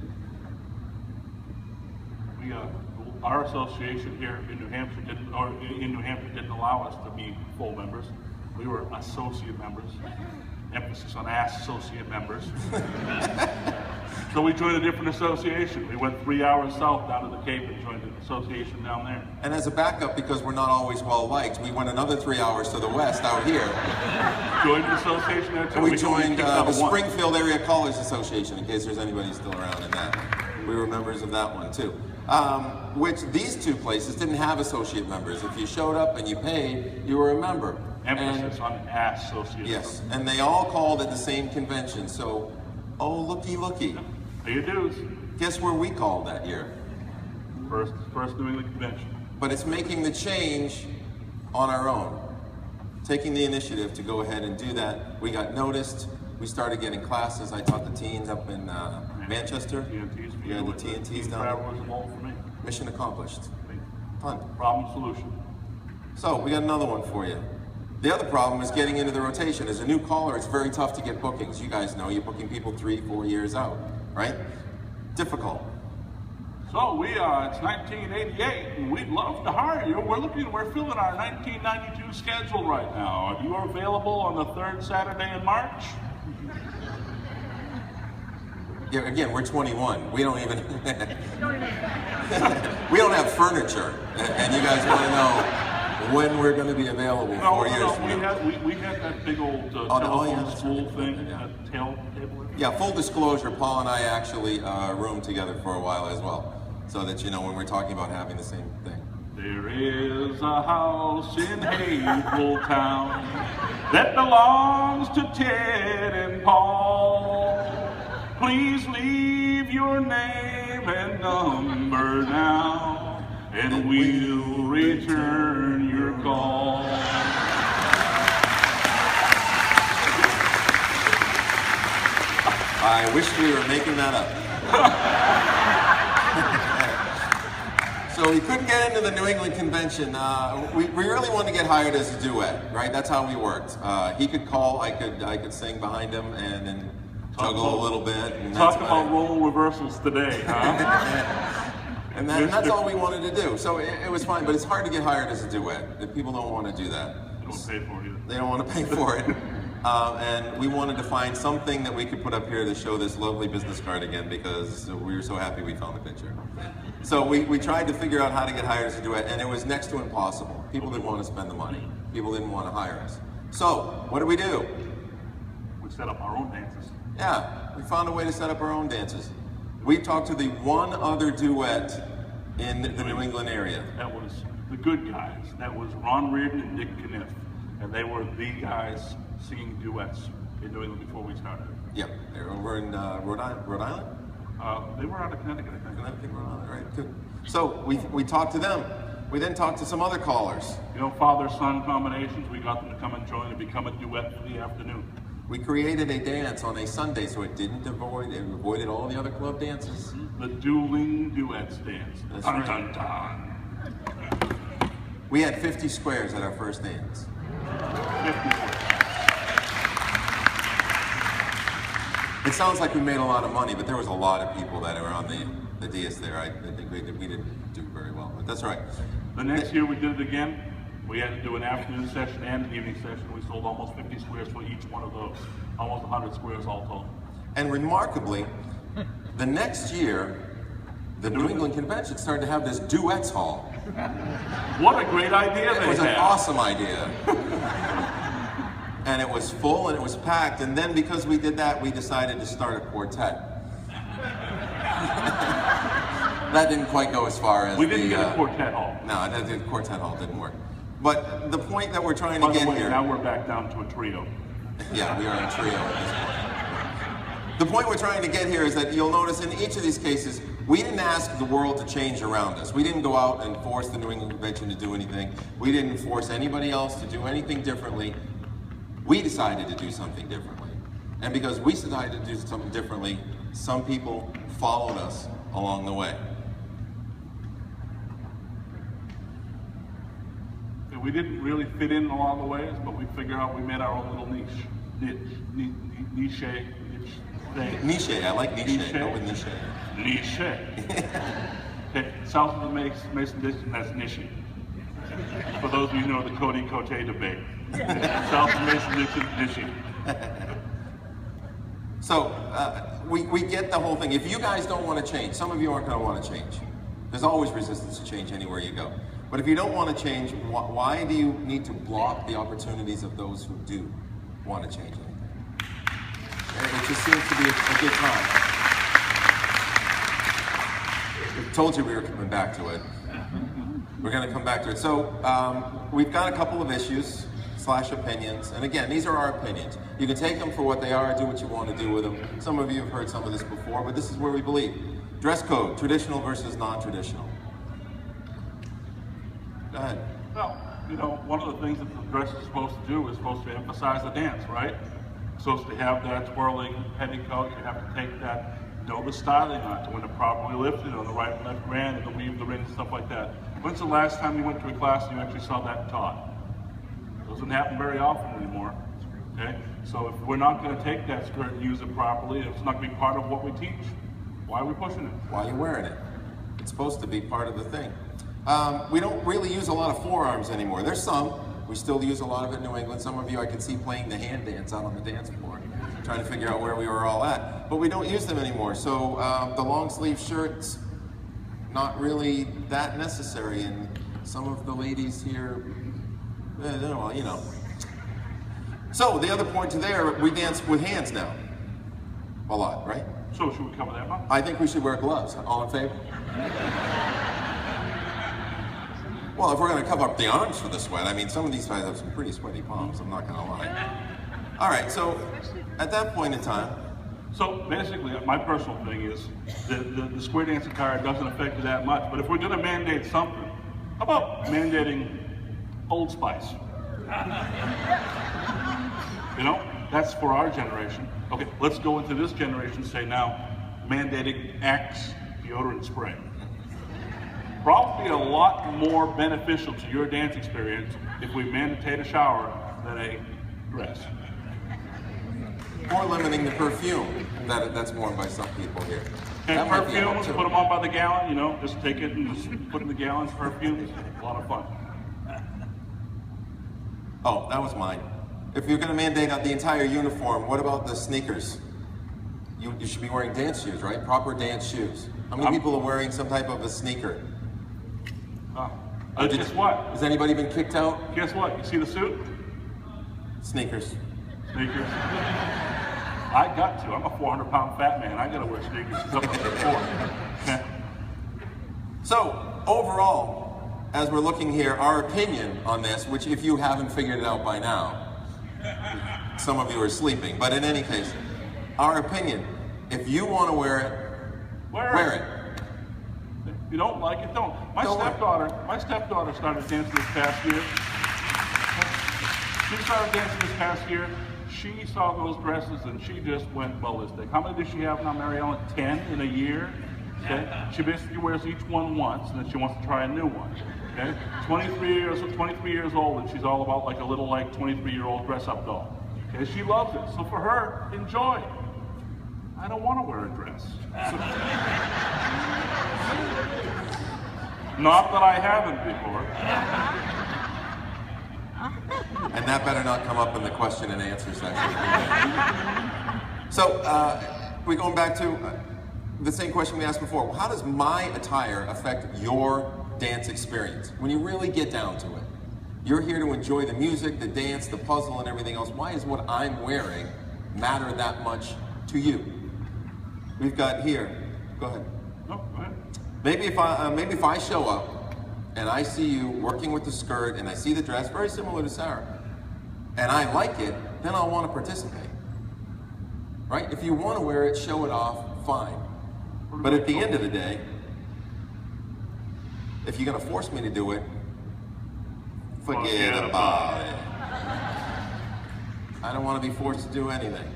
Our association here in New Hampshire didn't allow us to be full members. We were associate members. Emphasis on associate members. So we joined a different association. We went 3 hours south down to the Cape and joined an association down there.
And as a backup, because we're not always well liked, we went another 3 hours to the west out here.
Joined an association there too.
And we joined the Springfield Area College Association, in case there's anybody still around in that. We were members of that one too. Which these two places didn't have associate members. If you showed up and you paid, you were a member.
Emphasis on associate.
Yes, and they all called at the same convention. So, oh looky looky.
Pay your dues.
Guess where we called that year?
First New England Convention.
But it's making the change on our own. Taking the initiative to go ahead and do that. We got noticed. We started getting classes. I taught the teens up in Manchester.
TNTs.
Yeah, the TNTs down there.
Was involved for me.
Mission accomplished. Fun.
Problem solution.
So we got another one for you. The other problem is getting into the rotation. As a new caller, it's very tough to get bookings. You guys know you're booking people 3-4 years out, right? Difficult.
So it's 1988, and we'd love to hire you. We're filling our 1992 schedule right now. Are you available on the third Saturday in March?
Yeah, again, we're 21. We don't even we don't have furniture, and you guys want to know when we're going to be available 4 years from now.
We had that big old telephone school thing, that tail table.
Yeah, full disclosure, Paul and I actually roomed together for a while as well, so that you know when we're talking about having the same thing.
There is a house in Hazeltown that belongs to Ted and Paul. Please leave your name and number now, and we'll return your call.
I wish we were making that up. So we couldn't get into the New England Convention. We really wanted to get hired as a duet, right? That's how we worked. He could call, I could sing behind him, and then juggle a little bit. And
talk about role reversals today, huh?
And that's all we wanted to do. So it was fine, but it's hard to get hired as a duet. The people don't want to do that.
They don't pay for it either.
They don't want to pay for it. And we wanted to find something that we could put up here to show this lovely business card again, because we were so happy we found the picture. So we tried to figure out how to get hired as a duet, and it was next to impossible. People didn't want to spend the money. People didn't want to hire us. So what do?
We set up our own dances.
Yeah, we found a way to set up our own dances. We talked to the one other duet in the New England area.
That was the good guys. That was Ron Reardon and Dick Kniff. And they were the guys singing duets in New England before we started.
Yep, they were over in Rhode Island?
They were out of Connecticut, I think.
Connecticut, Rhode Island, right, good. So we talked to them. We then talked to some other callers.
You know, father-son combinations, we got them to come and join and become a duet for the afternoon.
We created a dance on a Sunday so it avoided all the other club dances.
The dueling duets dance.
That's
dun,
right.
dun, dun.
We had 50 squares at our first dance.
50 squares.
It sounds like we made a lot of money, but there was a lot of people that were on the DS there. I think we didn't do very well, but that's all right.
The next year we did it again. We had to do an afternoon session and an evening session. We sold almost 50 squares for each one of those. Almost 100 squares all total.
And remarkably, the next year, the New England Convention started to have this duets hall.
What a great idea they had.
It was an awesome idea. And it was full and it was packed. And then because we did that, we decided to start a quartet. That didn't quite go as far as
we didn't get a quartet hall.
No, the quartet hall didn't work. But the point that we're trying to get here.
Now we're back down to a trio.
Yeah, we are a trio at this point. The point we're trying to get here is that you'll notice in each of these cases, we didn't ask the world to change around us. We didn't go out and force the New England Convention to do anything. We didn't force anybody else to do anything differently. We decided to do something differently. And because we decided to do something differently, some people followed us along the way.
We didn't really fit in a lot of the ways, but we figured out we made our own little niche. Niche.
I like niche. Go with niche.
Niche. Okay, south of the Mason Dixon, that's niche. For those of you who know the Cote debate. South of Mason Dixon, niche.
So, we get the whole thing. If you guys don't want to change, some of you aren't going to want to change. There's always resistance to change anywhere you go. But if you don't want to change, why do you need to block the opportunities of those who do want to change anything? It just seems to be a good time. I told you we were coming back to it. We're going to come back to it. So we've got a couple of issues / opinions. And again, these are our opinions. You can take them for what they are, do what you want to do with them. Some of you have heard some of this before, but this is where we believe. Dress code, traditional versus non-traditional. Go ahead.
Well, you know, one of the things that the dress is supposed to do is supposed to emphasize the dance, right? It's supposed to have that twirling petticoat. You have to take that, know the styling on it, to when it properly lifted on the right and left grand, and the weave, the ring, and stuff like that. When's the last time you went to a class and you actually saw that taught? Doesn't happen very often anymore. Okay? So if we're not going to take that skirt and use it properly, it's not going to be part of what we teach. Why are we pushing it?
Why are you wearing it? It's supposed to be part of the thing. We don't really use a lot of forearms anymore. There's some. We still use a lot of it in New England. Some of you I can see playing the hand dance out on the dance floor, trying to figure out where we were all at. But we don't use them anymore. So the long sleeve shirts, not really that necessary. And some of the ladies here, well, you know. So the other point to there, we dance with hands now. A lot, right?
So should we cover that one?
I think we should wear gloves. All in favor? Well, if we're going to cover up the arms for the sweat, I mean, some of these guys have some pretty sweaty palms, I'm not going to lie. All right, so at that point in time.
So basically, my personal thing is the square dance attire doesn't affect it that much, but if we're going to mandate something, how about mandating Old Spice? You know, that's for our generation. Okay, let's go into this generation, say now, mandating Axe deodorant spray. Probably a lot more beneficial to your dance experience if we mandate a shower than a dress.
Or limiting the perfume that's worn by some people here.
And perfumes, put them on by the gallon, you know, just take it and just put in the gallons, perfumes, a lot of fun.
Oh, that was mine. If you're going to mandate out the entire uniform, what about the sneakers? You should be wearing dance shoes, right? Proper dance shoes. How many people are wearing some type of a sneaker?
Guess what?
Has anybody been kicked out?
Guess what? You see the suit?
Sneakers.
Sneakers. I got to. I'm a 400-pound fat man. I got to wear sneakers. It's up to the floor.
So, overall, as we're looking here, our opinion on this, which if you haven't figured it out by now, some of you are sleeping, but in any case, our opinion, if you want to wear it, wear it.
If you don't like it, don't. My stepdaughter started dancing this past year. She started dancing this past year. She saw those dresses and she just went ballistic. How many does she have now, Mary Ellen? 10 in a year. Okay? She basically wears each one once and then she wants to try a new one. Okay? 23 years old, and she's all about like a little 23-year-old dress-up doll. Okay? She loves it. So for her, enjoy. I don't want to wear a dress. Not that I haven't before.
And that better not come up in the question and answer section. So, we're going back to the same question we asked before. How does my attire affect your dance experience? When you really get down to it. You're here to enjoy the music, the dance, the puzzle, and everything else. Why is what I'm wearing matter that much to you? We've got here, go ahead.
No, go ahead.
Maybe if I show up and I see you working with the skirt and I see the dress, very similar to Sarah, and I like it, then I'll want to participate. Right? If you want to wear it, show it off, fine. But at the end of the day, if you're going to force me to do it, forget about it. I don't want to be forced to do anything.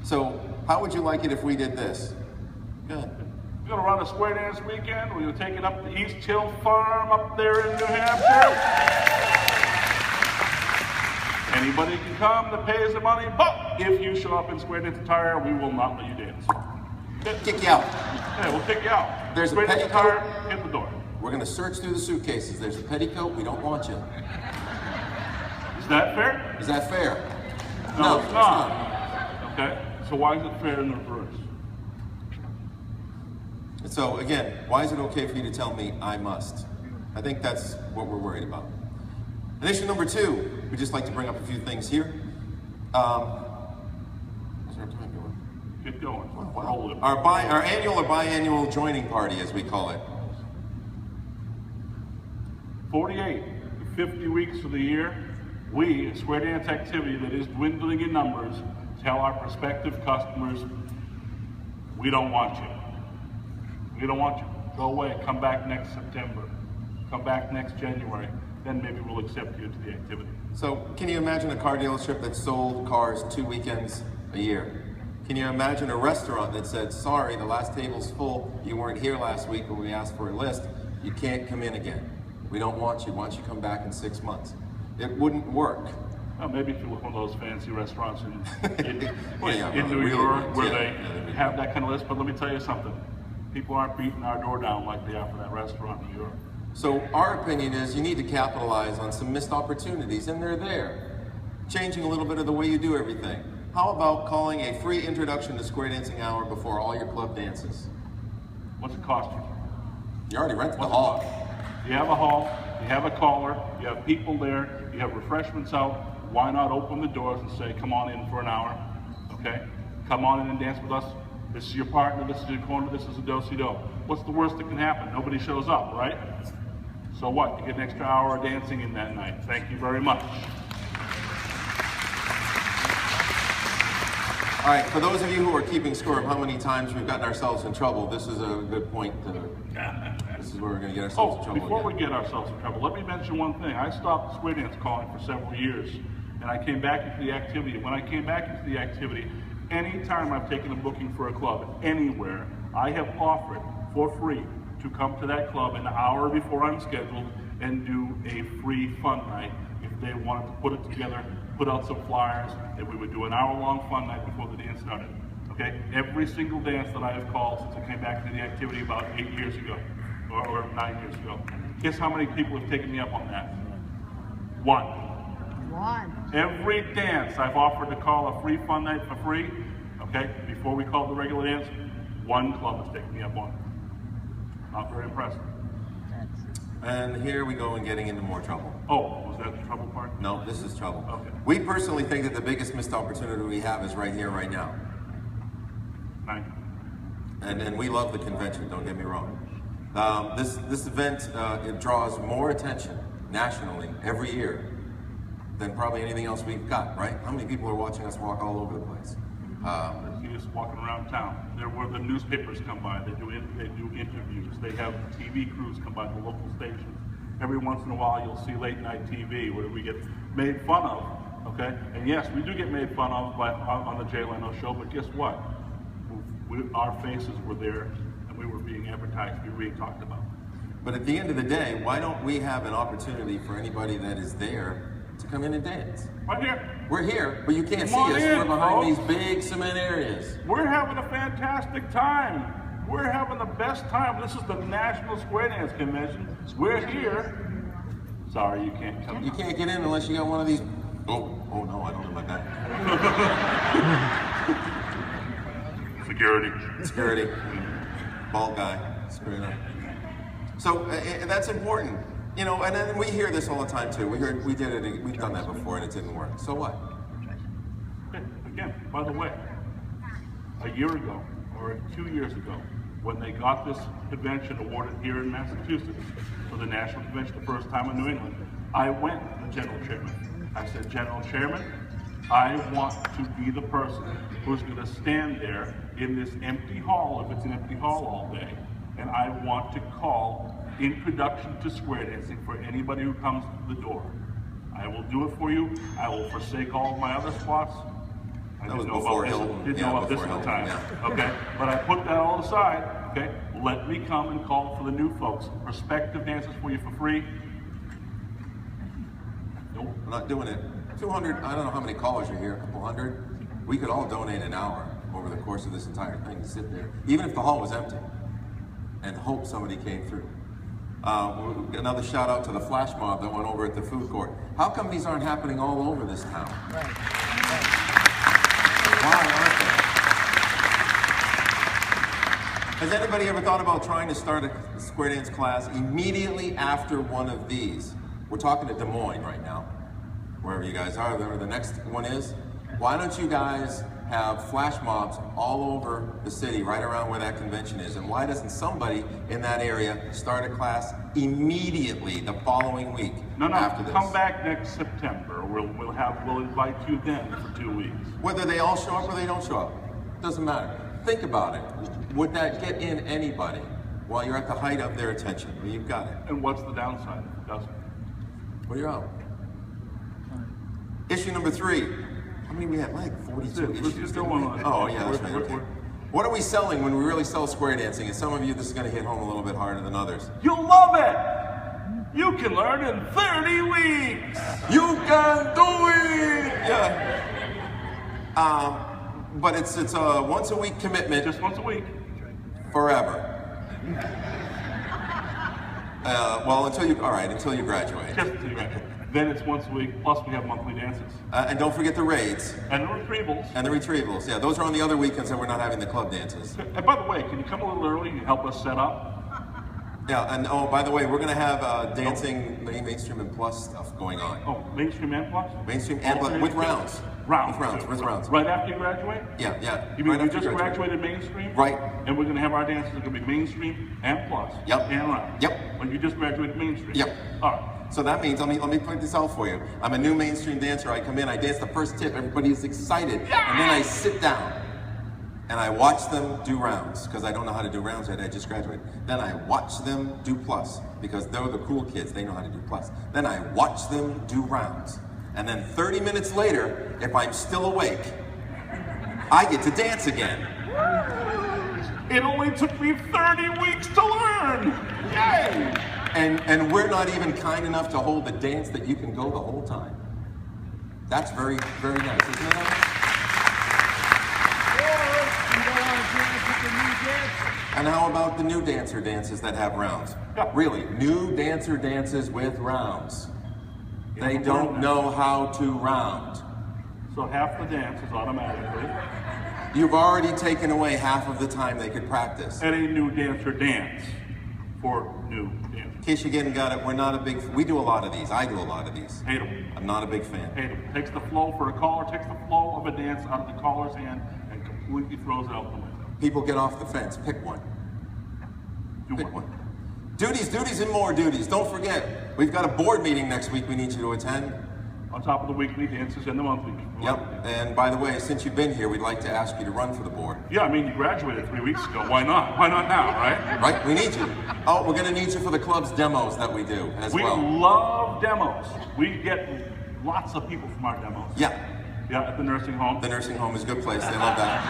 So, how would you like it if we did this? Good.
We're going to run a square dance weekend. We're going to take it up to East Hill Farm up there in New Hampshire. Anybody can come that pays the money, but if you show up in square dance attire, we will not let you dance.
Kick you out.
Yeah, we'll kick you out.
There's
square
a
dance
petticoat.
attire, hit the door.
We're going to search through the suitcases. There's a petticoat. We don't want you.
Is that fair?
Is that fair?
No, it's not. Okay, so why is it fair in the reverse?
So again, why is it okay for you to tell me I must? I think that's what we're worried about. And issue number 2, we'd just like to bring up a few things here. What's our time going?
Get going.
Wow. Our annual or biannual joining party, as we call it.
48 to 50 weeks of the year, we, a square dance activity that is dwindling in numbers, tell our prospective customers, we don't want you. We don't want you. Go away. Come back next September. Come back next January. Then maybe we'll accept you to the activity.
So, can you imagine a car dealership that sold cars 2 weekends a year? Can you imagine a restaurant that said, sorry, the last table's full, you weren't here last week when we asked for a list, you can't come in again. We don't want you. Why don't you come back in 6 months? It wouldn't work.
Well, maybe if you look at one of those fancy restaurants in
Well,
New York where
yeah,
they have that kind of list, but let me tell you something. People aren't beating our door down like they are for that restaurant in New York.
So our opinion is you need to capitalize on some missed opportunities, and they're there. Changing a little bit of the way you do everything. How about calling a free introduction to square dancing hour before all your club dances?
What's it cost you?
You already rented the hall.
You have a hall, you have a caller, you have people there, you have refreshments out. Why not open the doors and say, come on in for an hour, okay? Come on in and dance with us. This is your partner, this is your corner, this is a do-si-do. What's the worst that can happen? Nobody shows up, right? So what? You get an extra hour of dancing in that night. Thank you very much.
All right, for those of you who are keeping score of how many times we've gotten ourselves in trouble, this is a good point. This is where we're going to get ourselves in trouble
Before
again.
we get ourselves in trouble, let me mention one thing. I stopped square dance calling for several years, and I came back into the activity. When I came back into the activity, anytime I've taken a booking for a club, anywhere, I have offered for free to come to that club an hour before I'm scheduled and do a free fun night. If they wanted to put it together, put out some flyers, and we would do an hour-long fun night before the dance started. Okay? Every single dance that I have called since I came back into the activity about 8 years ago, or 9 years ago. Guess how many people have taken me up on that? One. Every dance I've offered to call a free fun night for free, okay, before we call the regular dance, one club has taken me up on it. Not very impressive.
And here we go and getting into more trouble.
Oh, was that the trouble part?
No, this is trouble.
Okay.
We personally think that the biggest missed opportunity we have is right here, right now.
Thank you.
And we love the convention, don't get me wrong. This event, it draws more attention nationally every year than probably anything else we've got, right? How many people are watching us walk all over the place?
You just walking around town. There were the newspapers come by, they do interviews, they have TV crews come by, the local stations. Every once in a while you'll see late night TV where we get made fun of, okay? And yes, we do get made fun of on the Jay Leno show, but guess what? Our faces were there and we were being advertised, we were being talked about.
But at the end of the day, why don't we have an opportunity for anybody that is there to come in and dance.
Right here.
We're here, but you can't see
Come on
us.
in,
We're behind
folks.
these big cement areas.
We're having a fantastic time. We're having the best time. This is the National Square Dance Convention. We're here. Sorry, you can't come.
You can't get in unless you got one of these. Oh no, I don't know about that. Security. Bald guy. Screw it up. So that's important. You know, and then we hear this all the time too. We've done that before and it didn't work. So what?
Again, by the way, a year ago or 2 years ago, when they got this convention awarded here in Massachusetts for the National Convention the first time in New England, I went to the General Chairman. I said, General Chairman, I want to be the person who's going to stand there in this empty hall, if it's an empty hall all day, and I want to call introduction to square dancing for anybody who comes to the door. I will do it for you. I will forsake all of my other spots. I didn't know about this at the time. Yeah. Okay, but I put that all aside. Okay, let me come and call for the new folks. Prospective dancers for you for free.
Nope, I'm not doing it. 200. I don't know how many callers are here. A couple hundred. We could all donate an hour over the course of this entire thing to sit there, even if the hall was empty, and hope somebody came through. Another shout out to the flash mob that went over at the food court. How come these aren't happening all over this town? Why aren't they? Has anybody ever thought about trying to start a square dance class immediately after one of these? We're talking to Des Moines right now, wherever you guys are, wherever the next one is. Why don't you guys have flash mobs all over the city, right around where that convention is? And why doesn't somebody in that area start a class immediately the following week after this?
Come back next September. We'll invite you then for 2 weeks.
Whether they all show up or they don't show up, doesn't matter. Think about it. Would that get in anybody while you're at the height of their attention? Well, you've got it.
And what's the downside if it doesn't?
Well, you're out. Issue number 3. How many we had? Like 42 issues. Oh, yeah, that's right. Okay. What are we selling when we really sell square dancing? And some of you, this is going to hit home a little bit harder than others.
You'll love it! You can learn in 30 weeks!
You can do it! Yeah. But it's a once a week commitment.
Just once a week.
Forever. Well, until you graduate.
Just until you graduate. Then it's once a week, plus we have monthly dances.
And don't forget the raids.
And the retrievals.
And the retrievals, yeah. Those are on the other weekends that we're not having the club dances.
And by the way, can you come a little early and help us set up?
Yeah, and oh, by the way, we're going to have dancing, mainstream and plus stuff going on.
Oh, mainstream and plus?
Mainstream and plus, with rounds. With rounds.
Right after you graduate?
Yeah.
You mean
right
you just graduated mainstream?
Right.
And we're going to have our dances are going to be mainstream and plus.
Yep.
And round.
Yep.
When you just graduated mainstream?
Yep.
All right.
So that means, let me point this out for you. I'm a new mainstream dancer. I come in, I dance the first tip, everybody is excited. Yeah! And then I sit down and I watch them do rounds, because I don't know how to do rounds yet, I just graduated. Then I watch them do plus, because they're the cool kids, they know how to do plus. Then I watch them do rounds. And then 30 minutes later, if I'm still awake, I get to dance again.
It only took me 30 weeks to learn! Yay!
And we're not even kind enough to hold the dance that you can go the whole time. That's very, very nice, isn't it? And how about the new dancer dances that have rounds?
Yeah.
Really, new dancer dances with rounds. They don't know how to round.
So half the dance is automatically.
You've already taken away half of the time they could practice.
At a new dancer dance for new dancers.
In case you didn't got it, we're not a big, we do a lot of these. I do a lot of these.
Hate them.
I'm not a big fan.
Hate them. Takes the flow for a caller, takes the flow of a dance out of the caller's hand and completely throws it out the window.
People get off the fence. Pick one.
Pick one.
Duties, and more duties. Don't forget, we've got a board meeting next week we need you to attend.
On top of the weekly dances and the monthly.
Yep, and by the way, since you've been here, we'd like to ask you to run for the board.
Yeah, I mean, you graduated 3 weeks ago. Why not? Why not now, right?
Right, we need you. Oh, we're going to need you for the club's demos that we do as well.
We love demos. We get lots of people from our demos.
Yeah.
Yeah, at the nursing home.
The nursing home is a good place. They love that.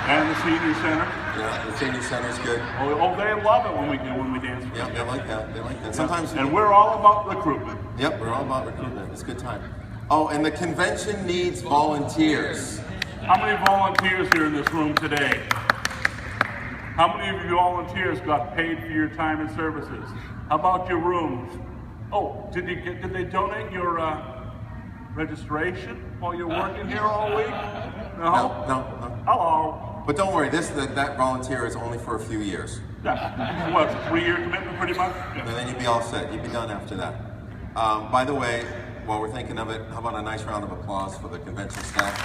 And the senior center.
Yeah, the senior center is good.
Oh, they love it when we dance.
Yeah, they like that. They like that. Sometimes.
And we're all about recruitment.
Yep, we're all about recruitment. It's a good time. Oh, and the convention needs volunteers.
How many volunteers here in this room today? How many of you volunteers got paid for your time and services? How about your rooms? Oh, did they donate your registration while you're working here all week? No?
No.
Hello.
But don't worry, that volunteer is only for a few years.
Yeah. What, it's a 3-year commitment pretty much? Yeah.
And then you'd be all set. You'd be done after that. By the way, while we're thinking of it, how about a nice round of applause for the convention staff?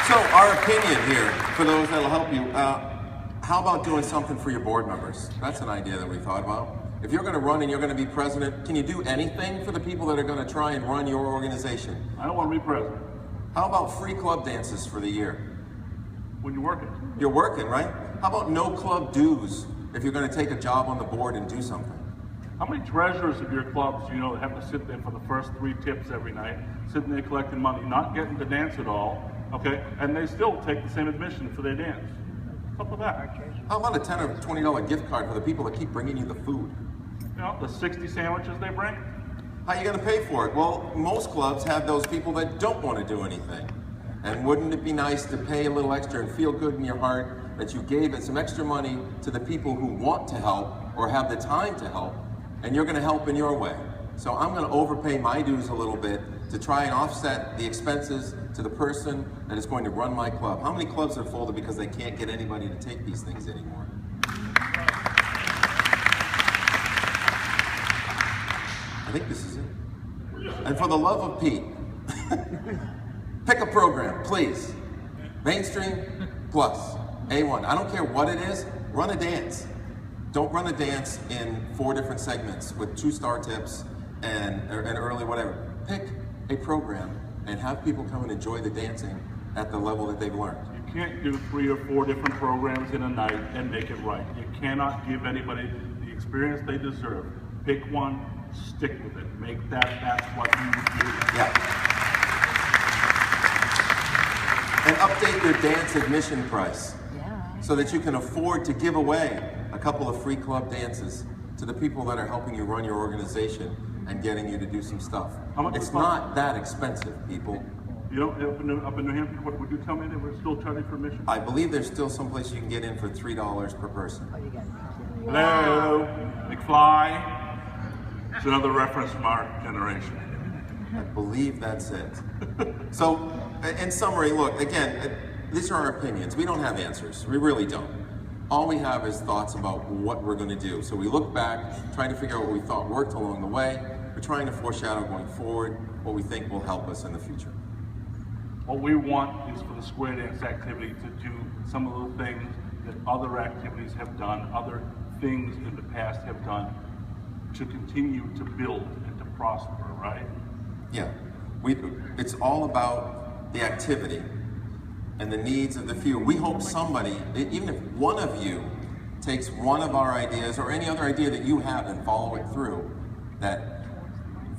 So our opinion here, for those that'll help you, how about doing something for your board members? That's an idea that we thought about. If you're going to run and you're going to be president, can you do anything for the people that are going to try and run your organization?
I don't want to be president.
How about free club dances for the year?
When you're working.
You're working, right? How about no club dues if you're going to take a job on the board and do something?
How many treasurers of your clubs you know that have to sit there for the first 3 tips every night, sitting there collecting money, not getting to dance at all, okay? And they still take the same admission for their dance. What's up with that?
How about a $10 or $20 gift card for the people that keep bringing you the food?
You know, the 60 sandwiches they bring?
How are you going to pay for it? Well, most clubs have those people that don't want to do anything. And wouldn't it be nice to pay a little extra and feel good in your heart that you gave it some extra money to the people who want to help or have the time to help, and you're going to help in your way. So I'm going to overpay my dues a little bit to try and offset the expenses to the person that is going to run my club. How many clubs are folded because they can't get anybody to take these things anymore? I think this is it. And for the love of Pete, pick a program, please. Mainstream plus A1. I don't care what it is, run a dance. Don't run a dance in 4 different segments with 2-star tips and early whatever. Pick a program and have people come and enjoy the dancing at the level that they've learned.
You can't do 3 or 4 different programs in a night and make it right. You cannot give anybody the experience they deserve. Pick one, stick with it. Make that's what you do.
Yeah. And update your dance admission price so that you can afford to give away a couple of free club dances to the people that are helping you run your organization and getting you to do some stuff.
How much
it's not that expensive, people.
You know, up in New Hampshire, what would you tell me they were still charging for admission?
I believe there's still some place you can get in for $3 per person.
Hello, McFly. It's another reference from our generation.
I believe that's it. So, in summary, look, again, these are our opinions. We don't have answers. We really don't. All we have is thoughts about what we're going to do. So we look back, trying to figure out what we thought worked along the way. We're trying to foreshadow going forward what we think will help us in the future.
What we want is for the square dance activity to do some of the things that other activities have done, other things in the past have done, to continue to build and to prosper, right?
Yeah, it's all about the activity and the needs of the few. We hope somebody, even if one of you takes one of our ideas or any other idea that you have and follow it through, that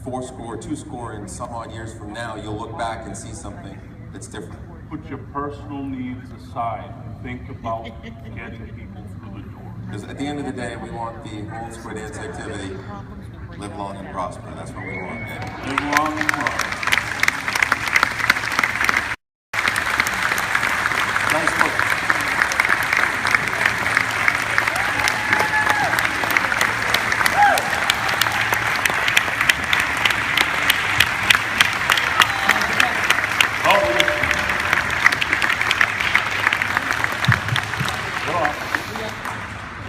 4 score, 2 score, and some odd years from now, you'll look back and see something that's different.
Put your personal needs aside and think about getting people through the door.
Because at the end of the day, we want the whole square dance activity live long and prosper. That's what we want.
Live long and prosper.
Nice work.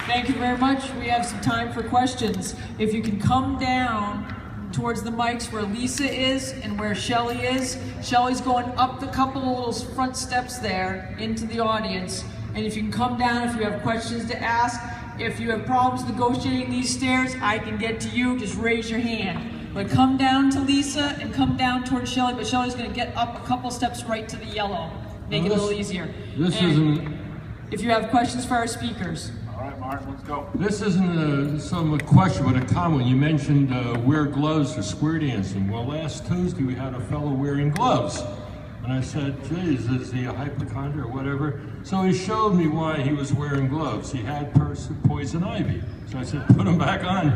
Thank you very much. We have some time for questions. If you can come down towards the mics where Lisa is and where Shelly is. Shelly's going up the couple of little front steps there into the audience. And if you can come down if you have questions to ask. If you have problems negotiating these stairs, I can get to you. Just raise your hand. But come down to Lisa and come down towards Shelly. But Shelly's going to get up a couple steps right to the yellow. Make it a little easier. If you have questions for our speakers.
All right, Mark, let's go.
This isn't some question, but a comment. You mentioned wear gloves for square dancing. Well, last Tuesday we had a fellow wearing gloves. And I said, geez, is he a hypochondriac or whatever? So he showed me why he was wearing gloves. He had poison ivy. So I said, put them back on.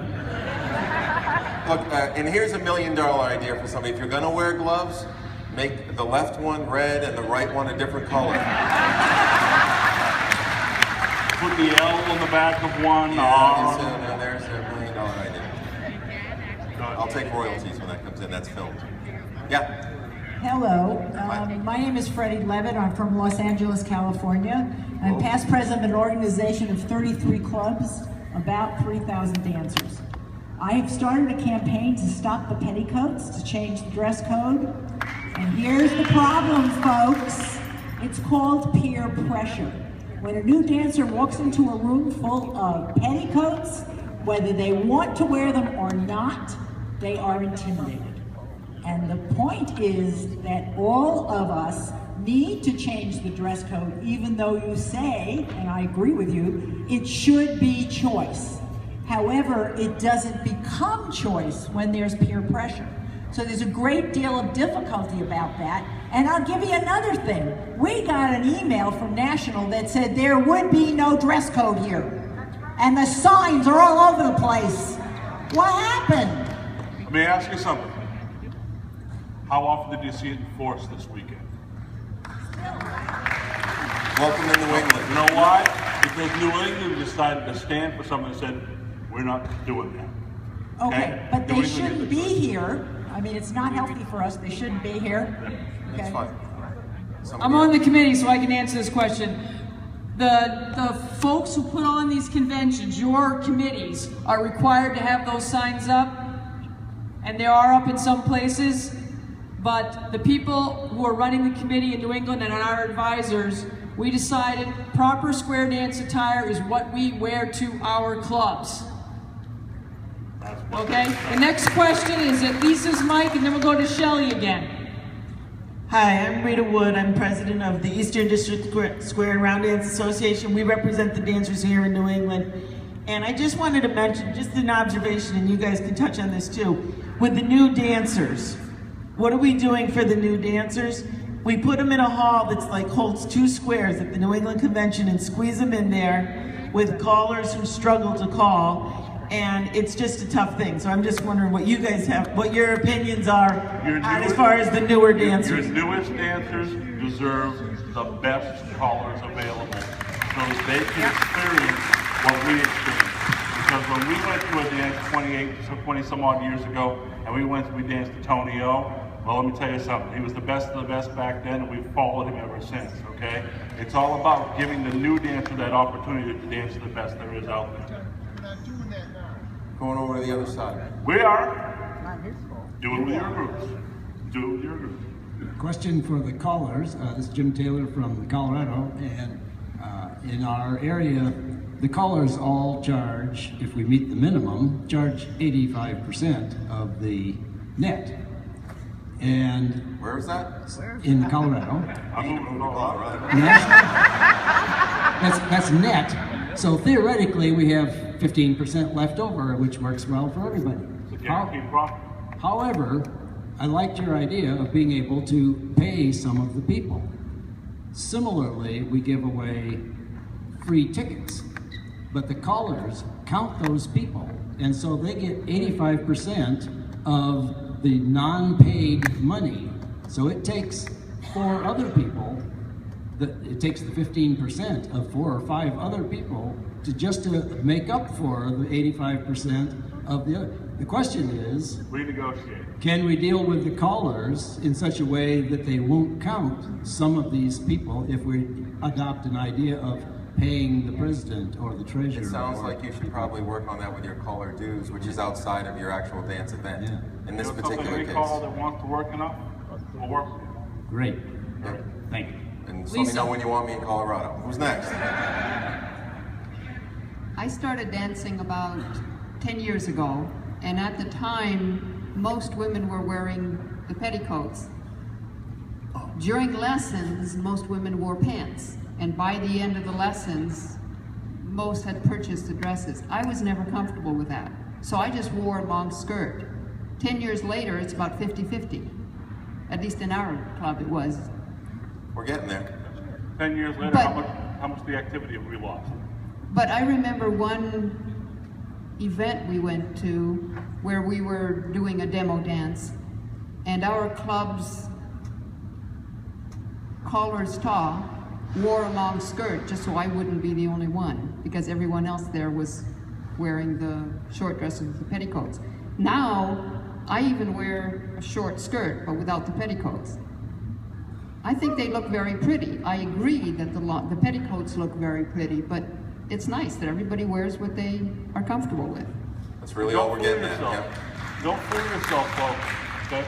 Look, and here's $1 million idea for somebody. If you're going to wear gloves, make the left one red and the right one a different color.
Put the L on the back of one.
Yeah, there's a $1 million idea. I'll take royalties when that comes in. That's filmed. Yeah.
Hello, my name is Freddie Levitt. I'm from Los Angeles, California. I'm past president of an organization of 33 clubs, about 3,000 dancers. I have started a campaign to stop the petticoats, to change the dress code. And here's the problem, folks. It's called peer pressure. When a new dancer walks into a room full of petticoats, whether they want to wear them or not, they are intimidated. And the point is that all of us need to change the dress code, even though you say, and I agree with you, it should be choice. However, it doesn't become choice when there's peer pressure. So there's a great deal of difficulty about that. And I'll give you another thing. We got an email from National that said there would be no dress code here. And the signs are all over the place. What happened?
Let me ask you something. How often did you see it enforced this weekend?
Welcome to New England.
You know why? Because New England decided to stand for something and said, we're not doing that.
Okay, but they shouldn't be here. I mean, it's not healthy for us. They shouldn't be here.
That's fine.
I'm on the committee, so I can answer this question. The folks who put on these conventions, your committees, are required to have those signs up, and they are up in some places. But the people who are running the committee in New England and our advisors, we decided proper square dance attire is what we wear to our clubs. Okay? The next question is at Lisa's mic, and then we'll go to Shelley again.
Hi, I'm Rita Wood. I'm president of the Eastern District Square and Round Dance Association. We represent the dancers here in New England. And I just wanted to mention, just an observation, and you guys can touch on this too, with the new dancers. What are we doing for the new dancers? We put them in a hall that's like holds 2 squares at the New England Convention and squeeze them in there with callers who struggle to call, and it's just a tough thing. So I'm just wondering what you guys have, what your opinions are as far as the newer dancers.
Your newest dancers deserve the best callers available so that they can experience what we experience. Because when we went to a dance 20 some odd years ago, and we danced to Tony O, well, let me tell you something. He was the best of the best back then, and we've followed him ever since, okay? It's all about giving the new dancer that opportunity to dance the best there is out there.
We're not doing that now. Going over to the other side.
We are. Do it with your groups. Do it with your groups.
Question for the callers. This is Jim Taylor from Colorado, and in our area, the callers all charge, if we meet the minimum, charge 85% of the net. And
where is that?
In Colorado.
I'm moving to Colorado.
That's net. So theoretically, we have 15% left over, which works well for everybody. However, I liked your idea of being able to pay some of the people. Similarly, we give away free tickets, but the callers count those people, and so they get 85% of the non-paid money. So it takes 4 other people, it takes the 15% of 4 or 5 other people to make up for the 85% of the other. The question is,
renegotiate.
Can we deal with the callers in such a way that they won't count some of these people if we adopt an idea of paying the president or the treasurer?
It sounds like you should probably work on that with your caller dues, which is outside of your actual dance event. Yeah. In this particular case.
Any caller that wants to work enough, we'll work with you.
Great.
Yeah.
Thank you.
And let me know when you want me in Colorado. Who's next?
I started dancing about 10 years ago, and at the time, most women were wearing the petticoats. During lessons, most women wore pants. And by the end of the lessons, most had purchased the dresses. I was never comfortable with that. So I just wore a long skirt. 10 years later, it's about 50-50. At least in our club it was.
We're getting there.
10 years later, how much the activity have we lost?
But I remember one event we went to where we were doing a demo dance, and our club's caller's taw wore a long skirt just so I wouldn't be the only one, because everyone else there was wearing the short dresses with the petticoats. Now, I even wear a short skirt, but without the petticoats. I think they look very pretty. I agree that the petticoats look very pretty, but it's nice that everybody wears what they are comfortable with.
That's really all we're getting at. Yeah.
Don't fool yourself, folks, okay?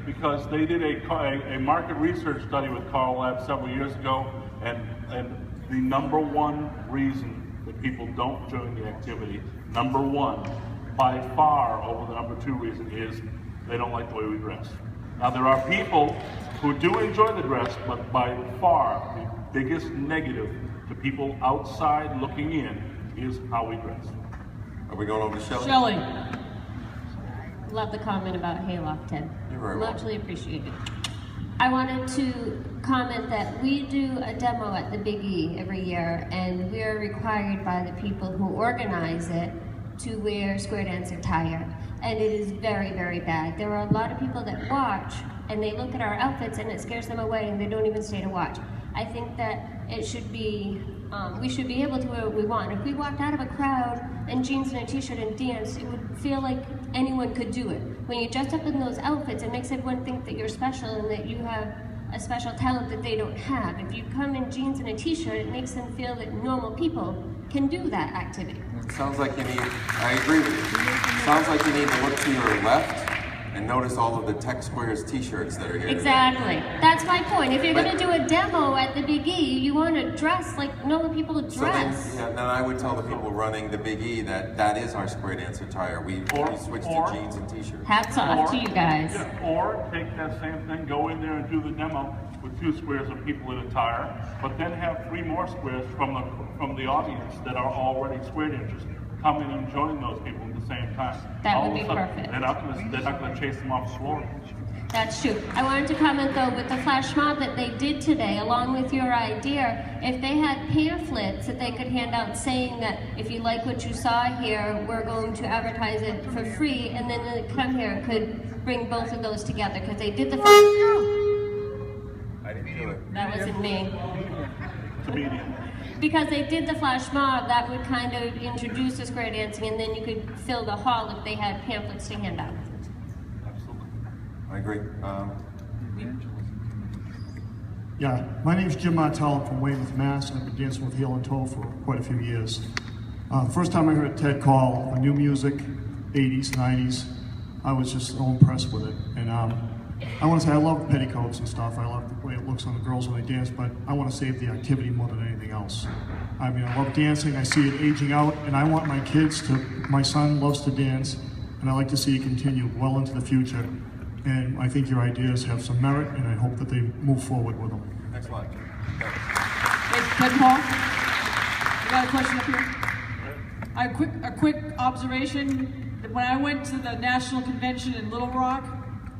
Because they did a market research study with Carl Lab several years ago, and the number one reason that people don't join the activity, number one, by far over the number two reason, is they don't like the way we dress. Now there are people who do enjoy the dress, but by far the biggest negative to people outside looking in is how we dress.
Are we going over to Shelley?
Shelley.
Love the comment about hayloft, Ted.
You're very welcome.
Muchly appreciated. I wanted to comment that we do a demo at the Big E every year, and we are required by the people who organize it to wear square dance attire. And it is very, very bad. There are a lot of people that watch and they look at our outfits and it scares them away and they don't even stay to watch. I think that it should be, we should be able to wear what we want. If we walked out of a crowd in jeans and a t-shirt and danced, it would feel like anyone could do it. When you dress up in those outfits, it makes everyone think that you're special and that you have a special talent that they don't have. If you come in jeans and a t-shirt, it makes them feel that normal people can do that activity.
It sounds like you need, I agree with you. It sounds like you need to look to your left and notice all of the Tech Squares t-shirts that are here.
Exactly. That's my point. If you're going to do a demo at the Big E, you want to dress like normal people dress.
So then I would tell the people running the Big E that that is our square dance attire. We switched to jeans and t-shirts.
Hats off to you guys.
Yeah, or take that same thing, go in there and do the demo with 2 squares of people in attire, but then have 3 more squares from the audience that are already square dancers come in and join those people at the same time.
That would be perfect.
They're not going to chase them off the floor.
That's true. I wanted to comment though with the flash mob that they did today, along with your idea, if they had pamphlets that they could hand out saying that if you like what you saw here, we're going to advertise it for free, and then they come here and could bring both of those together, because they did the
I didn't do it.
That wasn't me.
Comedian.
Because they did the flash mob, that would kind of introduce the square dancing, and then you could fill the hall if they had pamphlets to hand out.
Absolutely.
I agree.
Yeah, my name's Jim Martell. I'm from Weymouth, Mass. I've been dancing with Heel and Toe for quite a few years. First time I heard Ted call new music, 80s, 90s, I was just so impressed with it. And I want to say I love petticoats and stuff. I love the way it looks on the girls when they dance, but I want to save the activity more than anything else. I mean, I love dancing. I see it aging out, and I want my kids to, my son loves to dance, and I like to see it continue well into the future. And I think your ideas have some merit, and I hope that they move forward with them.
Thanks a lot.
Ted Paul, you got a question up here? A quick observation. When I went to the National Convention in Little Rock,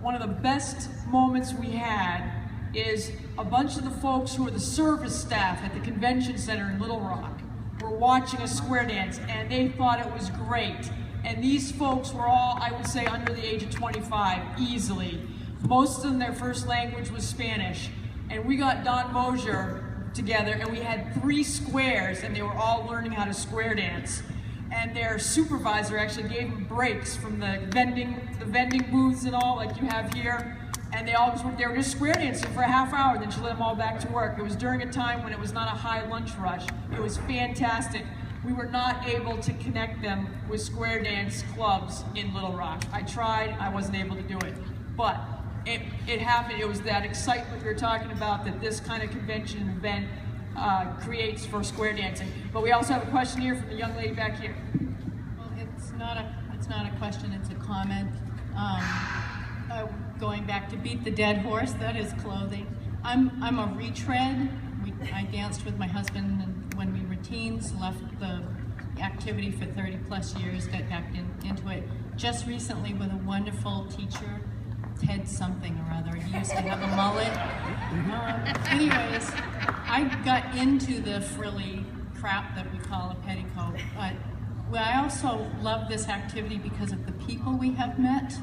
one of the best moments we had is a bunch of the folks who are the service staff at the convention center in Little Rock were watching a square dance, and they thought it was great. And these folks were all, I would say, under the age of 25, easily. Most of them, their first language was Spanish. And we got Don Mosier together, and we had 3 squares, and they were all learning how to square dance. And their supervisor actually gave them breaks from the vending booths and all, like you have here. And they were just square dancing for a half hour, and then she let them all back to work. It was during a time when it was not a high lunch rush. It was fantastic. We were not able to connect them with square dance clubs in Little Rock. I tried, I wasn't able to do it. But it happened. It was that excitement we were talking about that this kind of convention event creates for square dancing. But we also have a question here from the young lady back here.
Well, it's not a question, it's a comment. Going back to beat the dead horse, that is clothing. I'm a retread. I danced with my husband when we were teens, left the activity for 30 plus years, got back into it just recently with a wonderful teacher Ted something or other. He used to have a mullet. Anyways, I got into the frilly crap that we call a petticoat, but I also love this activity because of the people we have met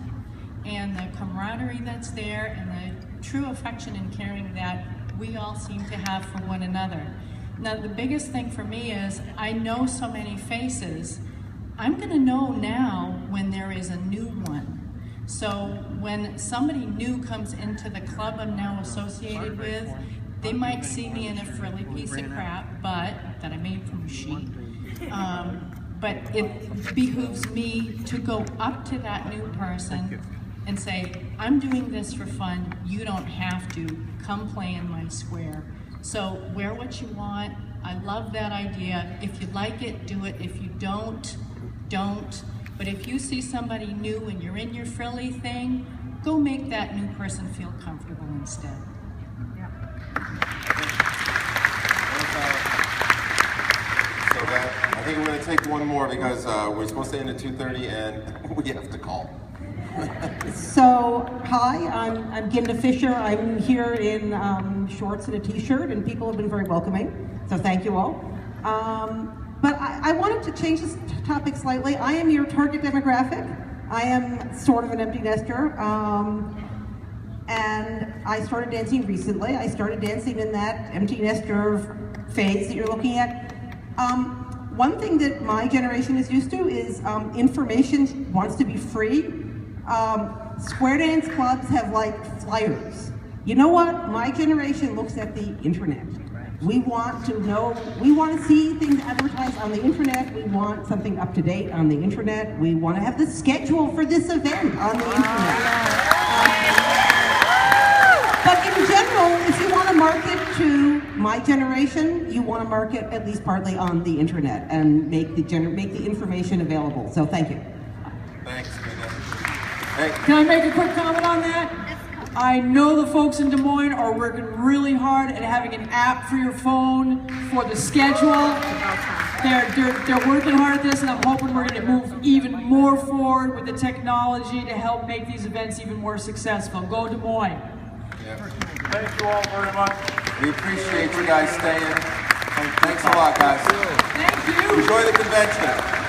and the camaraderie that's there and the true affection and caring that we all seem to have for one another. Now, the biggest thing for me is I know so many faces. I'm going to know now when there is a new one. So when somebody new comes into the club I'm now associated with, they might see me in a frilly piece of crap, but that I made from a sheet. But it behooves me to go up to that new person and say, I'm doing this for fun. You don't have to. Come play in my square. So wear what you want. I love that idea. If you like it, do it. If you don't, don't. But if you see somebody new and you're in your frilly thing, go make that new person feel comfortable instead.
So I think we're going to take one more because we're supposed to end at 2:30 and we have to call.
So, hi, I'm Ginda Fisher. I'm here in shorts and a t-shirt, and people have been very welcoming, so thank you all. But I wanted to change this topic slightly. I am your target demographic. I am sort of an empty nester, and I started dancing recently. I started dancing in that empty nester phase that you're looking at. One thing that my generation is used to is information wants to be free. Square dance clubs have like flyers. You know what? My generation looks at the internet. We want to know, we want to see things advertised on the internet. We want something up to date on the internet. We want to have the schedule for this event on the internet. But in general, if you want to market to my generation, you want to market at least partly on the internet and make the information available. So thank you.
Thanks,
Can I make a quick comment on that? I know the folks in Des Moines are working really hard at having an app for your phone for the schedule. They're working hard at this, and I'm hoping we're going to move even more forward with the technology to help make these events even more successful. Go Des Moines.
Yeah.
Thank you all very much.
We appreciate you guys staying. Thanks a lot, guys.
Thank you.
Enjoy the convention.